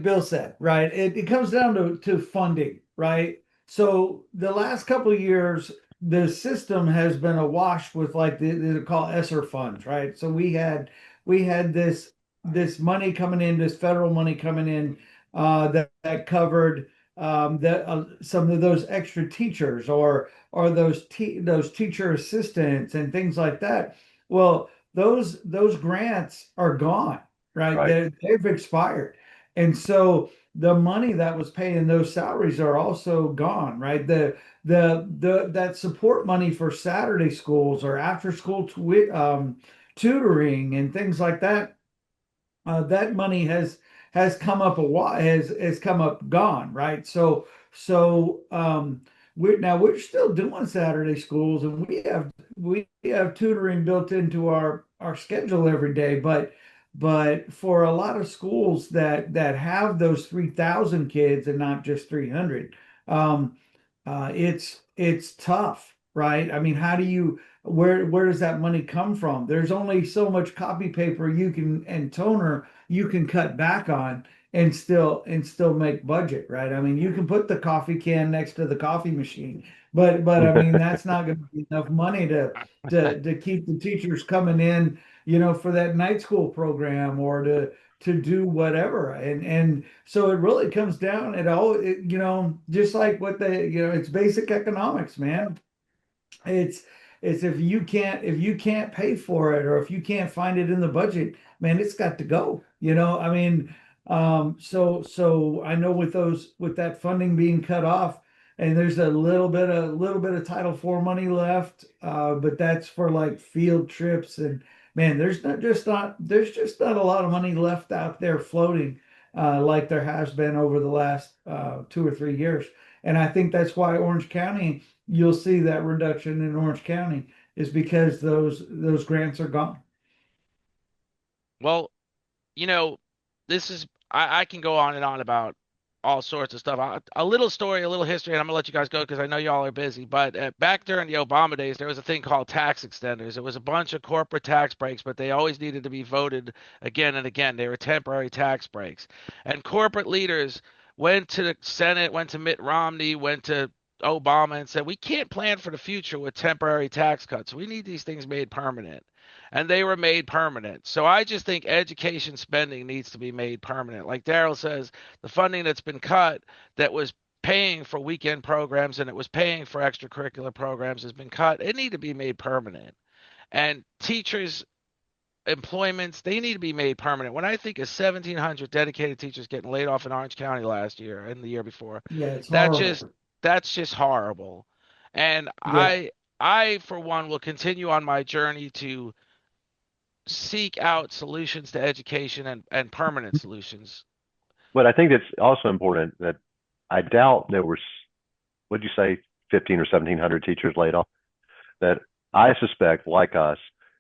Bill said, right? It comes down to funding, right? So the last couple of years, the system has been awash with like they're called ESSER funds, right? So we had this money coming in, this federal money coming in, that covered some of those extra teachers or those teacher assistants and things like that. Well, those grants are gone, right? Right. They've expired, and so the money that was paying those salaries are also gone, right? The that support money for Saturday schools or after school tutoring and things like that, that money has come up a while, has come up gone, right? So we're still doing Saturday schools, and we have tutoring built into our schedule every day, but for a lot of schools that have those 3,000 kids and not just 300, um, it's tough, right? I mean, how do you where does that money come from? There's only so much copy paper you can and toner you can cut back on and still make budget, right? I mean, you can put the coffee can next to the coffee machine, but I mean that's not going to be enough money to keep the teachers coming in, for that night school program or to do whatever. And so it really comes down at all, just like it's basic economics, man. It's it's if you can't pay for it or if you can't find it in the budget, man, it's got to go. I mean, so I know with that funding being cut off, and there's a little bit of Title IV money left, but that's for like field trips and man, there's just not a lot of money left out there floating, like there has been over the last 2 or 3 years, and I think that's why Orange County you'll see that reduction in Orange County is because those grants are gone. Well, you know, this is I can go on and on about all sorts of stuff. A little story, a little history, and I'm gonna let you guys go because I know y'all are busy. But back during the Obama days, there was a thing called tax extenders. It was a bunch of corporate tax breaks, but they always needed to be voted again and again. They were temporary tax breaks, and corporate leaders went to the Senate, went to Mitt Romney, went to Obama, and said, "We can't plan for the future with temporary tax cuts. We need these things made permanent." And they were made permanent. So I just think education spending needs to be made permanent. Like Daryll says, the funding that's been cut that was paying for weekend programs and it was paying for extracurricular programs has been cut. It need to be made permanent. And teachers employments, they need to be made permanent. When I think of 1,700 dedicated teachers getting laid off in Orange County last year and the year before, Yeah, it's that horrible. just that's just horrible. And Yeah. I for one will continue on my journey to seek out solutions to education and permanent solutions. But I think it's also important that I doubt there was, what'd you say, 15 or 1,700 teachers laid off? That I suspect, like us,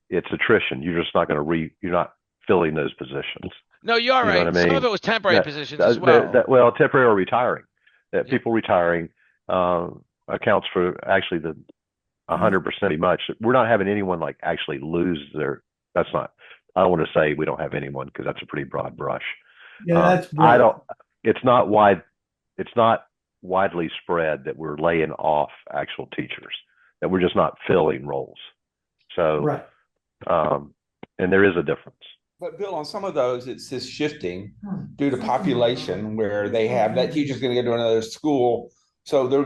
it's attrition. You're just not going to you're not filling those positions. No, you are You know right. what I Some mean? of it was temporary positions as well. Well, temporary or retiring. That Yeah. people retiring accounts for actually the 100% pretty much. We're not having anyone like actually lose their. That's not. I don't want to say we don't have anyone because that's a pretty broad brush. Yeah, that's I broad. don't. It's not wide. It's not widely spread that we're laying off actual teachers. That we're just not filling roles. So, Right. And there is a difference. But Bill, on some of those, it's this shifting due to population where they have that teacher's going to go to another school. So they're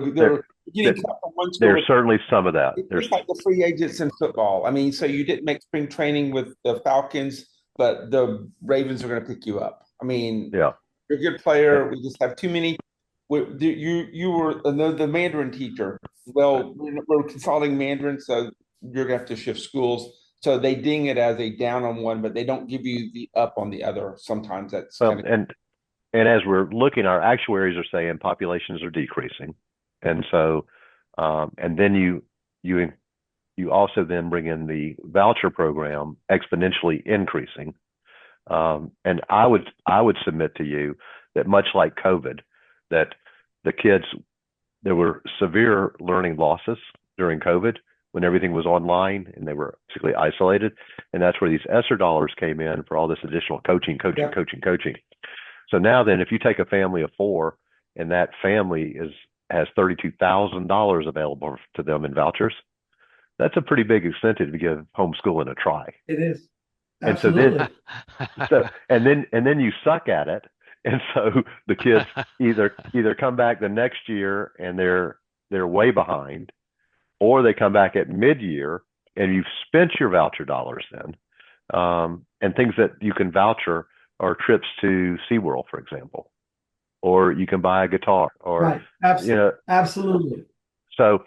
getting cut from one school. There's certainly some of that. It's like the free agents in football. I mean, so you didn't make spring training with the Falcons, but the Ravens are going to pick you up. I mean, yeah, you're a good player. We just have too many. You were the Mandarin teacher. Well, we're consolidating Mandarin, so you're going to have to shift schools. So they ding it as a down on one, but they don't give you the up on the other. Sometimes that's kind of. And as we're looking, our actuaries are saying populations are decreasing, and so and then you also then bring in the voucher program exponentially increasing, and I would submit to you that much like COVID, that the kids, there were severe learning losses during COVID when everything was online and they were basically isolated. And that's where these ESSER dollars came in for all this additional coaching. So now then, if you take a family of 4 and that family has $32,000 available to them in vouchers, that's a pretty big incentive to give homeschooling a try. It is. Absolutely. And then you suck at it. And so the kids either come back the next year and they're way behind, or they come back at mid-year and you've spent your voucher dollars then. And things that you can voucher are trips to SeaWorld, for example, or you can buy a guitar, or right. Absolutely. So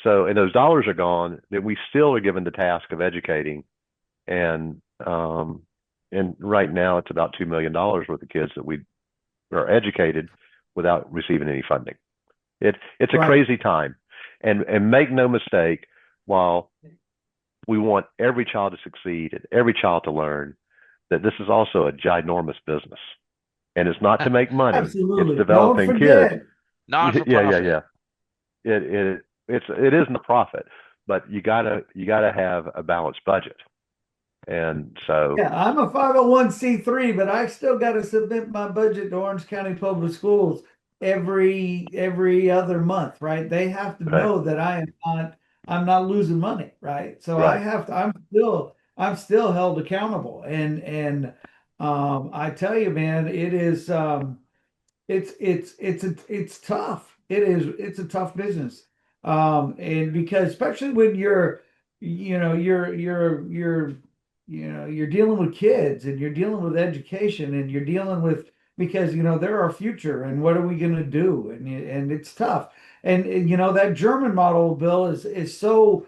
and those dollars are gone, that we still are given the task of educating, and right now it's about $2 million worth of kids that we are educated without receiving any funding. It's a crazy time. And make no mistake, while we want every child to succeed and every child to learn, that this is also a ginormous business. And it's not to make money. Absolutely. It's developing kids. Non-for-profit. Yeah. It isn't a profit, but you gotta have a balanced budget. And so yeah, I'm a 501c3, but I still got to submit my budget to Orange County Public Schools every other month, right? They have to know that I'm not losing money, right? So I have to, I'm still held accountable. And I tell you, man, it is it's tough. It's a tough business. And because especially when you're dealing with kids and you're dealing with education and you're dealing with, because they're our future, and what are we going to do? And it's tough. And that German model, Bill, is so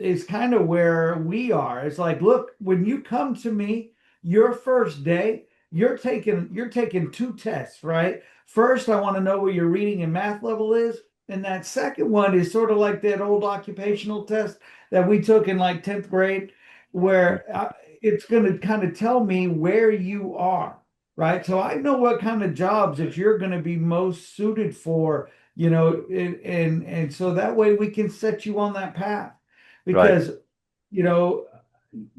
is kind of where we are. It's like, look, when you come to me, your first day, you're taking 2 tests, right? First, I want to know where your reading and math level is. And that second one is sort of like that old occupational test that we took in like 10th grade, where it's going to kind of tell me where you are. right? So I know what kind of jobs that you're going to be most suited for, and so that way we can set you on that path Right. because, you know,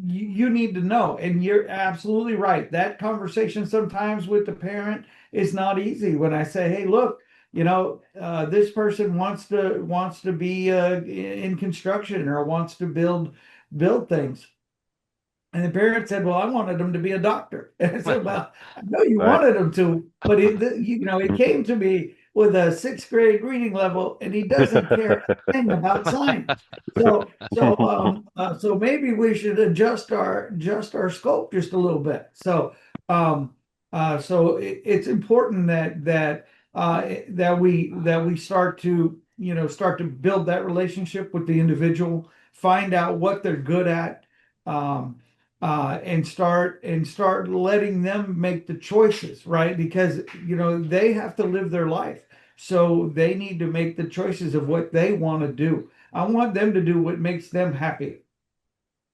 you need to know, and you're absolutely right. That conversation sometimes with the parent is not easy when I say, hey, look, this person wants to be in construction or wants to build things. And the parent said, "Well, I wanted him to be a doctor." And I said, "Well, I know you Right. wanted him to, but he came to me with a sixth grade reading level, and he doesn't care a thing about science. So maybe we should adjust our scope just a little bit. It's important that we start to build that relationship with the individual, find out what they're good at. Um, and start letting them make the choices, right? Because they have to live their life, so they need to make the choices of what they want to do. I want them to do what makes them happy,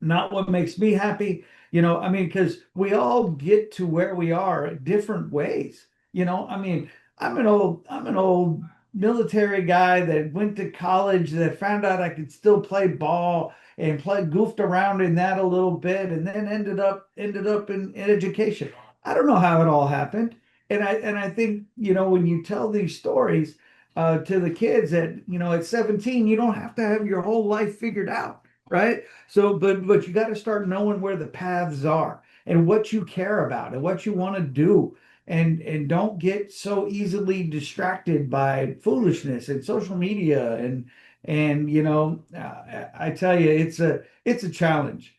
not what makes me happy. I mean, because we all get to where we are different ways. I mean, I'm an old military guy that went to college, that found out I could still play ball and goofed around in that a little bit, and then ended up in education. I don't know how it all happened. And I think, when you tell these stories to the kids at 17, you don't have to have your whole life figured out, right? So, but you got to start knowing where the paths are and what you care about and what you want to do, and don't get so easily distracted by foolishness and social media and I tell you, it's a challenge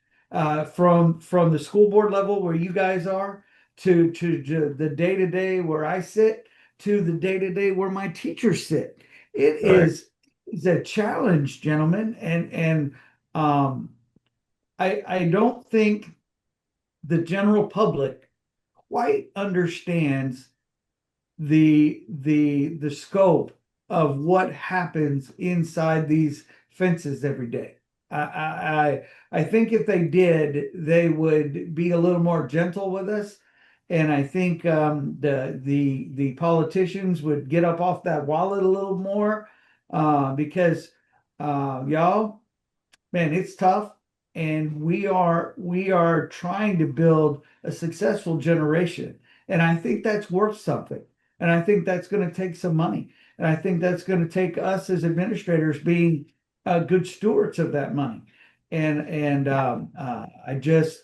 from the school board level where you guys are to the day to day where I sit to the day to day where my teachers sit. It Right. is a challenge, gentlemen, and um, I don't think the general public quite understands the scope of what happens inside these fences every day. I think if they did, they would be a little more gentle with us, and I think the politicians would get up off that wallet a little more because y'all, man, it's tough, and we are trying to build a successful generation, and I think that's worth something, and I think that's going to take some money, and I think that's going to take us as administrators being good stewards of that money, and I just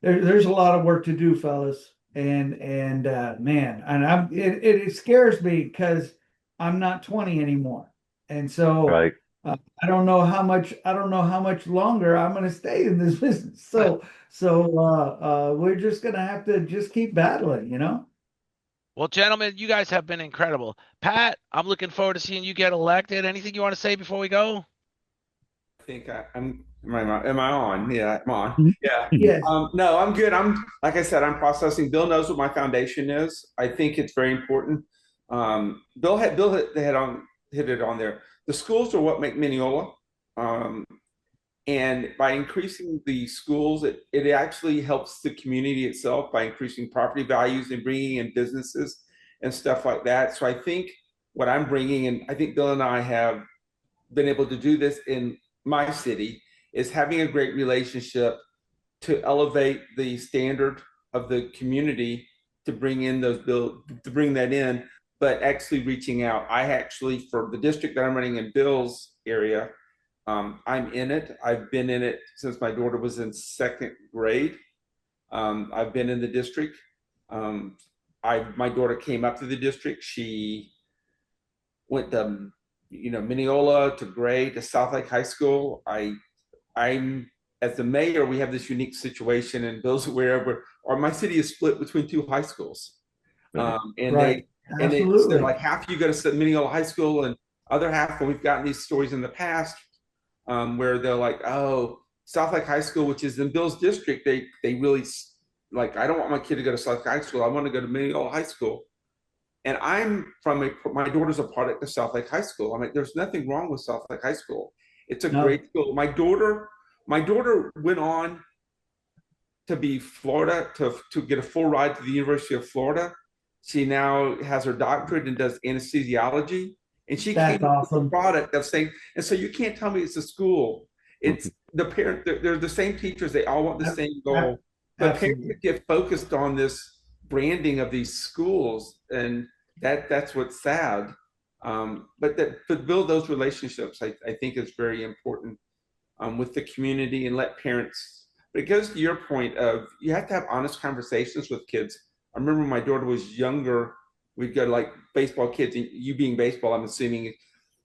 there's a lot of work to do, fellas, and man, and it scares me because I'm not 20 anymore, and so. Right. I don't know how much longer I'm going to stay in this business. So we're just going to have to just keep battling. Well, gentlemen, you guys have been incredible. Pat, I'm looking forward to seeing you get elected. Anything you want to say before we go? I think am I on? Yeah, I'm on. Mhm. Yeah. Yes. No, I'm good. Like I said, I'm processing. Bill knows what my foundation is. I think it's very important. Bill hit it on there. The schools are what make Mineola. Um, and by increasing the schools, it actually helps the community itself by increasing property values and bringing in businesses and stuff like that. So I think what I'm bringing, and I think Bill and I have been able to do this in my city, is having a great relationship to elevate the standard of the community, to bring in to bring that in, but actually reaching out. I actually, for the district that I'm running in Bill's area, I'm in it. I've been in it since my daughter was in second grade. I've been in the district. My daughter came up to the district. She went to Mineola to Gray to South Lake High School. I'm as the mayor, we have this unique situation, and Bill's aware of, or my city is split between two high schools, and Right. they're Absolutely. like half you go to Mineola High School, and other half. And we've gotten these stories in the past where they're like, oh, South Lake High School, which is in Bill's district, they really like, I don't want my kid to go to South Lake High School. I want to go to Mineola High School. And my daughter's a product of South Lake High School. I'm like, there's nothing wrong with South Lake High School. It's a No. great school. My daughter went on to be Florida, to get a full ride to the University of Florida. She now has her doctorate and does anesthesiology. And she That's came up with the awesome. product of saying, and so you can't tell me it's a school. It's the parent, they're the same teachers, they all want the same goal. But parents Absolutely. get focused on this branding of these schools, and that's what's sad. But build those relationships, I think is very important with the community, and let parents. But it goes to your point of you have to have honest conversations with kids. I remember when my daughter was younger, we'd go to like baseball kids, and you being baseball, I'm assuming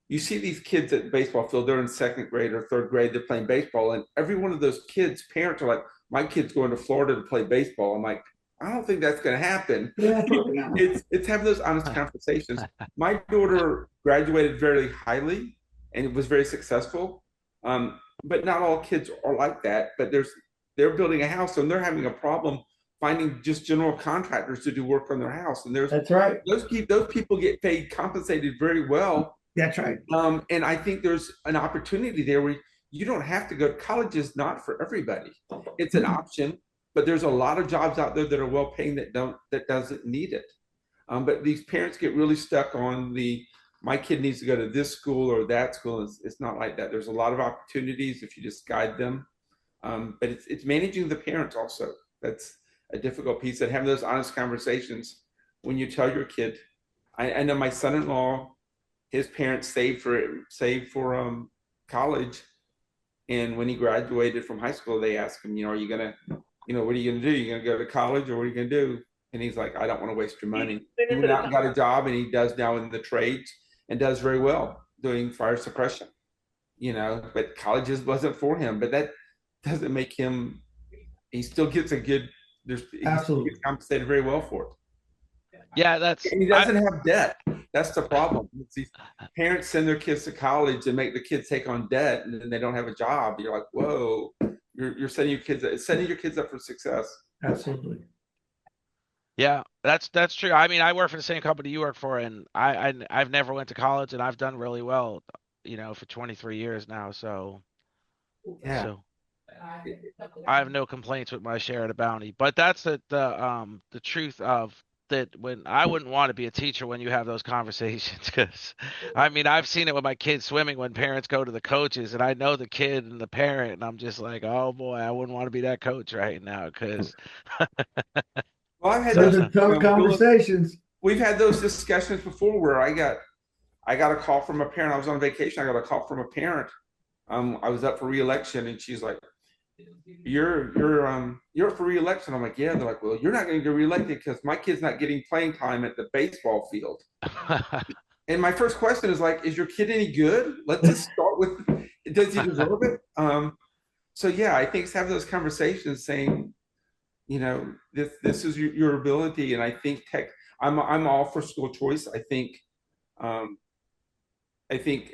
you see these kids at the baseball field, they're in second grade or third grade, they're playing baseball, and every one of those kids' parents are like, my kid's going to Florida to play baseball. I'm like, I don't think that's going to happen. Yeah, probably not. It's having those honest conversations. My daughter graduated very highly and was very successful. But not all kids are like that. But they're building a house and they're having a problem finding just general contractors to do work on their house. And That's right. those people get paid, compensated very well. That's right. And I think there's an opportunity there where you don't have to go. College is not for everybody. It's an option, but there's a lot of jobs out there that are well paying that doesn't need it. But these parents get really stuck on my kid needs to go to this school or that school. It's not like that. There's a lot of opportunities if you just guide them. But it's managing the parents also. That's a difficult piece, and having those honest conversations when you tell your kid. I know my son-in-law, his parents saved for college, and when he graduated from high school, they asked him, are you gonna, what are you gonna do? You gonna go to college, or what are you gonna do? And he's like, I don't want to waste your money. He went out and got a job, and he does now in the trades and does very well doing fire suppression. But colleges wasn't for him. But that doesn't make him. He still gets he gets compensated very well for it. Yeah, and he doesn't have debt. That's the problem. These parents send their kids to college and make the kids take on debt, and then they don't have a job. You're like, whoa, you're setting your kids up for success. Absolutely. Yeah, that's true. I mean, I work for the same company you work for, and I've never went to college, and I've done really well, for 23 years now. So, yeah. So I have no complaints with my share of the bounty. But that's the truth of that. When I wouldn't want to be a teacher when you have those conversations, because I mean, I've seen it with my kids swimming when parents go to the coaches, and I know the kid and the parent, and I'm just like, oh boy, I wouldn't want to be that coach right now, because. Well, I've had those tough conversations. We've had those discussions before where I got a call from a parent. I was on vacation. I got a call from a parent. I was up for re-election, and she's like, "You're up for re-election." I'm like, "Yeah." They're like, "Well, you're not going to get reelected because my kid's not getting playing time at the baseball field." And my first question is like, "Is your kid any good?" Let's just start with, does he deserve it? So yeah, I think it's having those conversations, saying, this is your ability. And I think I'm all for school choice. I think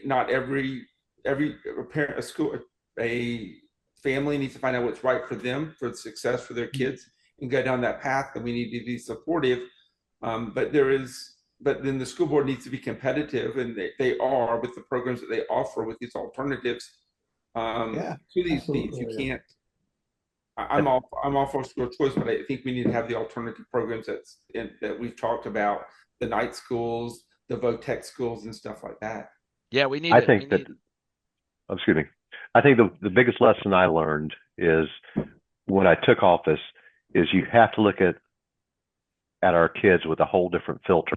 not every parent, a family needs to find out what's right for them, for the success for their kids, and go down that path. And we need to be supportive. But then the school board needs to be competitive, and they are with the programs that they offer with these alternatives to these needs. You can't. I'm all for school choice, but I think we need to have the alternative programs that we've talked about, the night schools, the VOTEC schools, and stuff like that. Yeah, we need. Excuse me. I think the biggest lesson I learned is when I took office is you have to look at our kids with a whole different filter.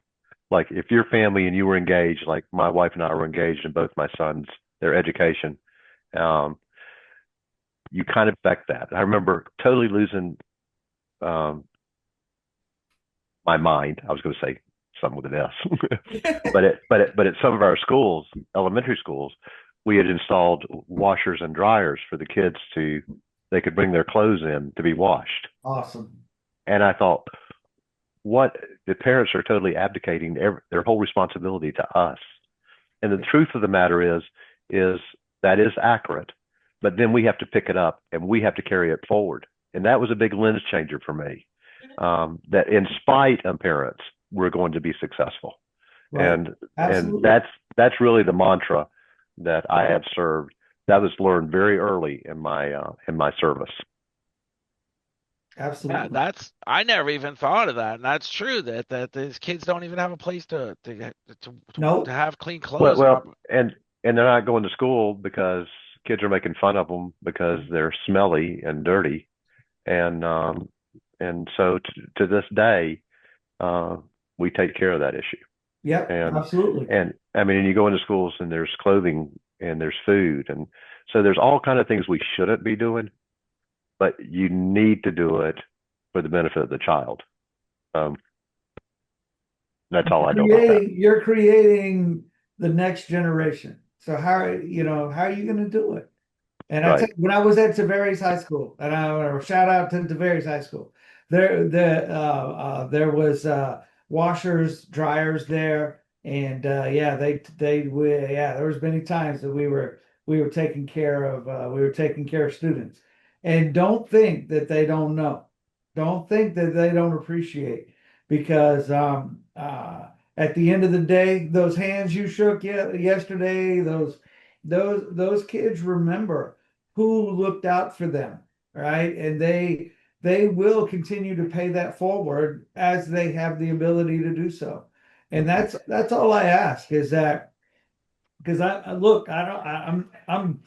Like if your family and you were engaged, like my wife and I were engaged in both my sons, their education. You kind of affect that. I remember totally losing my mind. I was going to say something with an S, but at some of our schools, elementary schools, we had installed washers and dryers for the kids they could bring their clothes in to be washed. Awesome. And I thought, the parents are totally abdicating their whole responsibility to us. And the truth of the matter is that is accurate. But then we have to pick it up and we have to carry it forward. And that was a big lens changer for me, that in spite of parents, we're going to be successful. Right. And that's really the mantra that I have served. That was learned very early in my service. Yeah, Absolutely. I never even thought of that, and that's true that these kids don't even have a place to Nope. have clean Well, clothes. well, and they're not going to school because kids are making fun of them because they're smelly and dirty, and so to this day, uh, we take care of that issue. Yep, And absolutely. I mean, and you go into schools and there's clothing and there's food, and so there's all kind of things we shouldn't be doing, but you need to do it for the benefit of the child. Um, that's all I know about that. You're creating the next generation. So how are you going to do it? And I tell Right. you, when I was at Tavares High School, and I want to shout out to Tavares High School, there was washers, dryers there, and yeah, there was many times that we were taking care of students, and don't think that they don't know, don't think that they don't appreciate, because at the end of the day, those hands you shook yesterday, those kids remember who looked out for them, right? And they will continue to pay that forward as they have the ability to do so. And that's all I ask, is that, because look, I don't I'm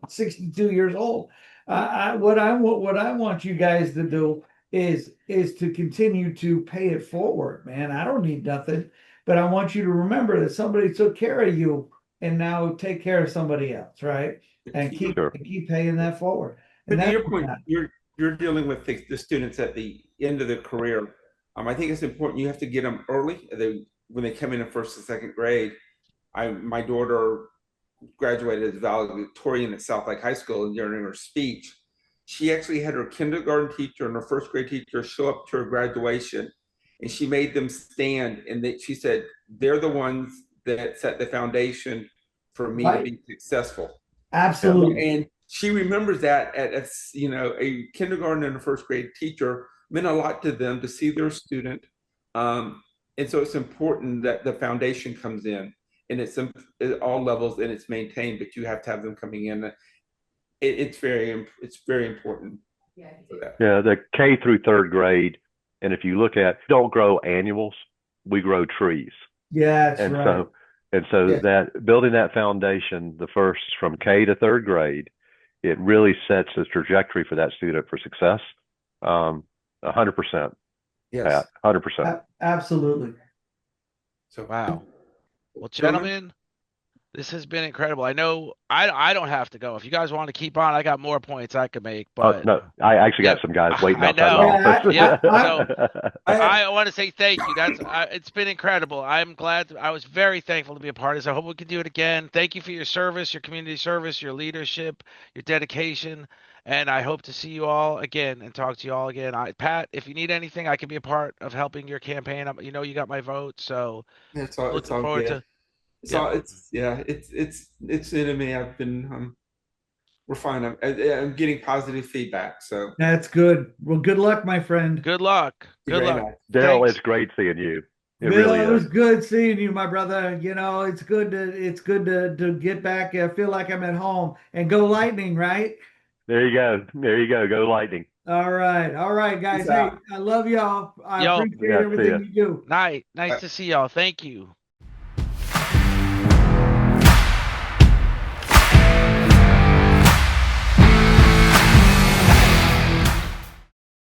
62 years old. What I want you guys to do is to continue to pay it forward, man. I don't need nothing, but I want you to remember that somebody took care of you, and now take care of somebody else, right? And Sure. keep paying that forward. But And to that's your point, you're dealing with the students at the end of their career. I think it's important. You have to get them early. When they come in first and second grade. My daughter graduated as valedictorian at South Lake High School, and during her speech, she actually had her kindergarten teacher and her first grade teacher show up to her graduation, and she made them stand, and she said, they're the ones that set the foundation for me to right. be successful. Absolutely. And she remembers that a kindergarten and a first grade teacher meant a lot to them to see their student. And so it's important that the foundation comes in, and it's at all levels, and it's maintained, but you have to have them coming in. It's very important for that. Yeah, the K through third grade, and if you look at, don't grow annuals, we grow trees. Yeah, that's And right. so Yeah. that building that foundation, the first from K to third grade, it really sets a trajectory for that student for success. 100%, Yes. Pat, 100%. Absolutely. So, Wow. Well, gentlemen, gentlemen, this has been incredible. I know I don't have to go. If you guys want to keep on, I got more points I could make, Oh, but no, I actually yeah, got some guys waiting I outside know. my office. Yeah. So I have, I want to say thank you. It's been incredible. I'm glad. I was very thankful to be a part of this. I hope we can do it again. Thank you for your service, your community service, your leadership, your dedication, and I hope to see you all again and talk to you all again. Pat, if you need anything, I can be a part of helping your campaign. You got my vote, so it's looking all forward good. to. Yep. It's into me. I've been we're fine. I'm getting positive feedback, so That's good. Well, good luck, my friend. Good luck. Good very luck. nice. Daryl, Thanks. it's great seeing you. It Bill, really it is. was good seeing you, my brother. It's good to get back. I feel like I'm at home. And go Lightning, right? There you go. There you go. Go Lightning. All right. All right, guys. Peace Hey, out. I love y'all. I Yo, appreciate Yeah, see ya. everything you do. nice Bye. to see y'all. Thank you.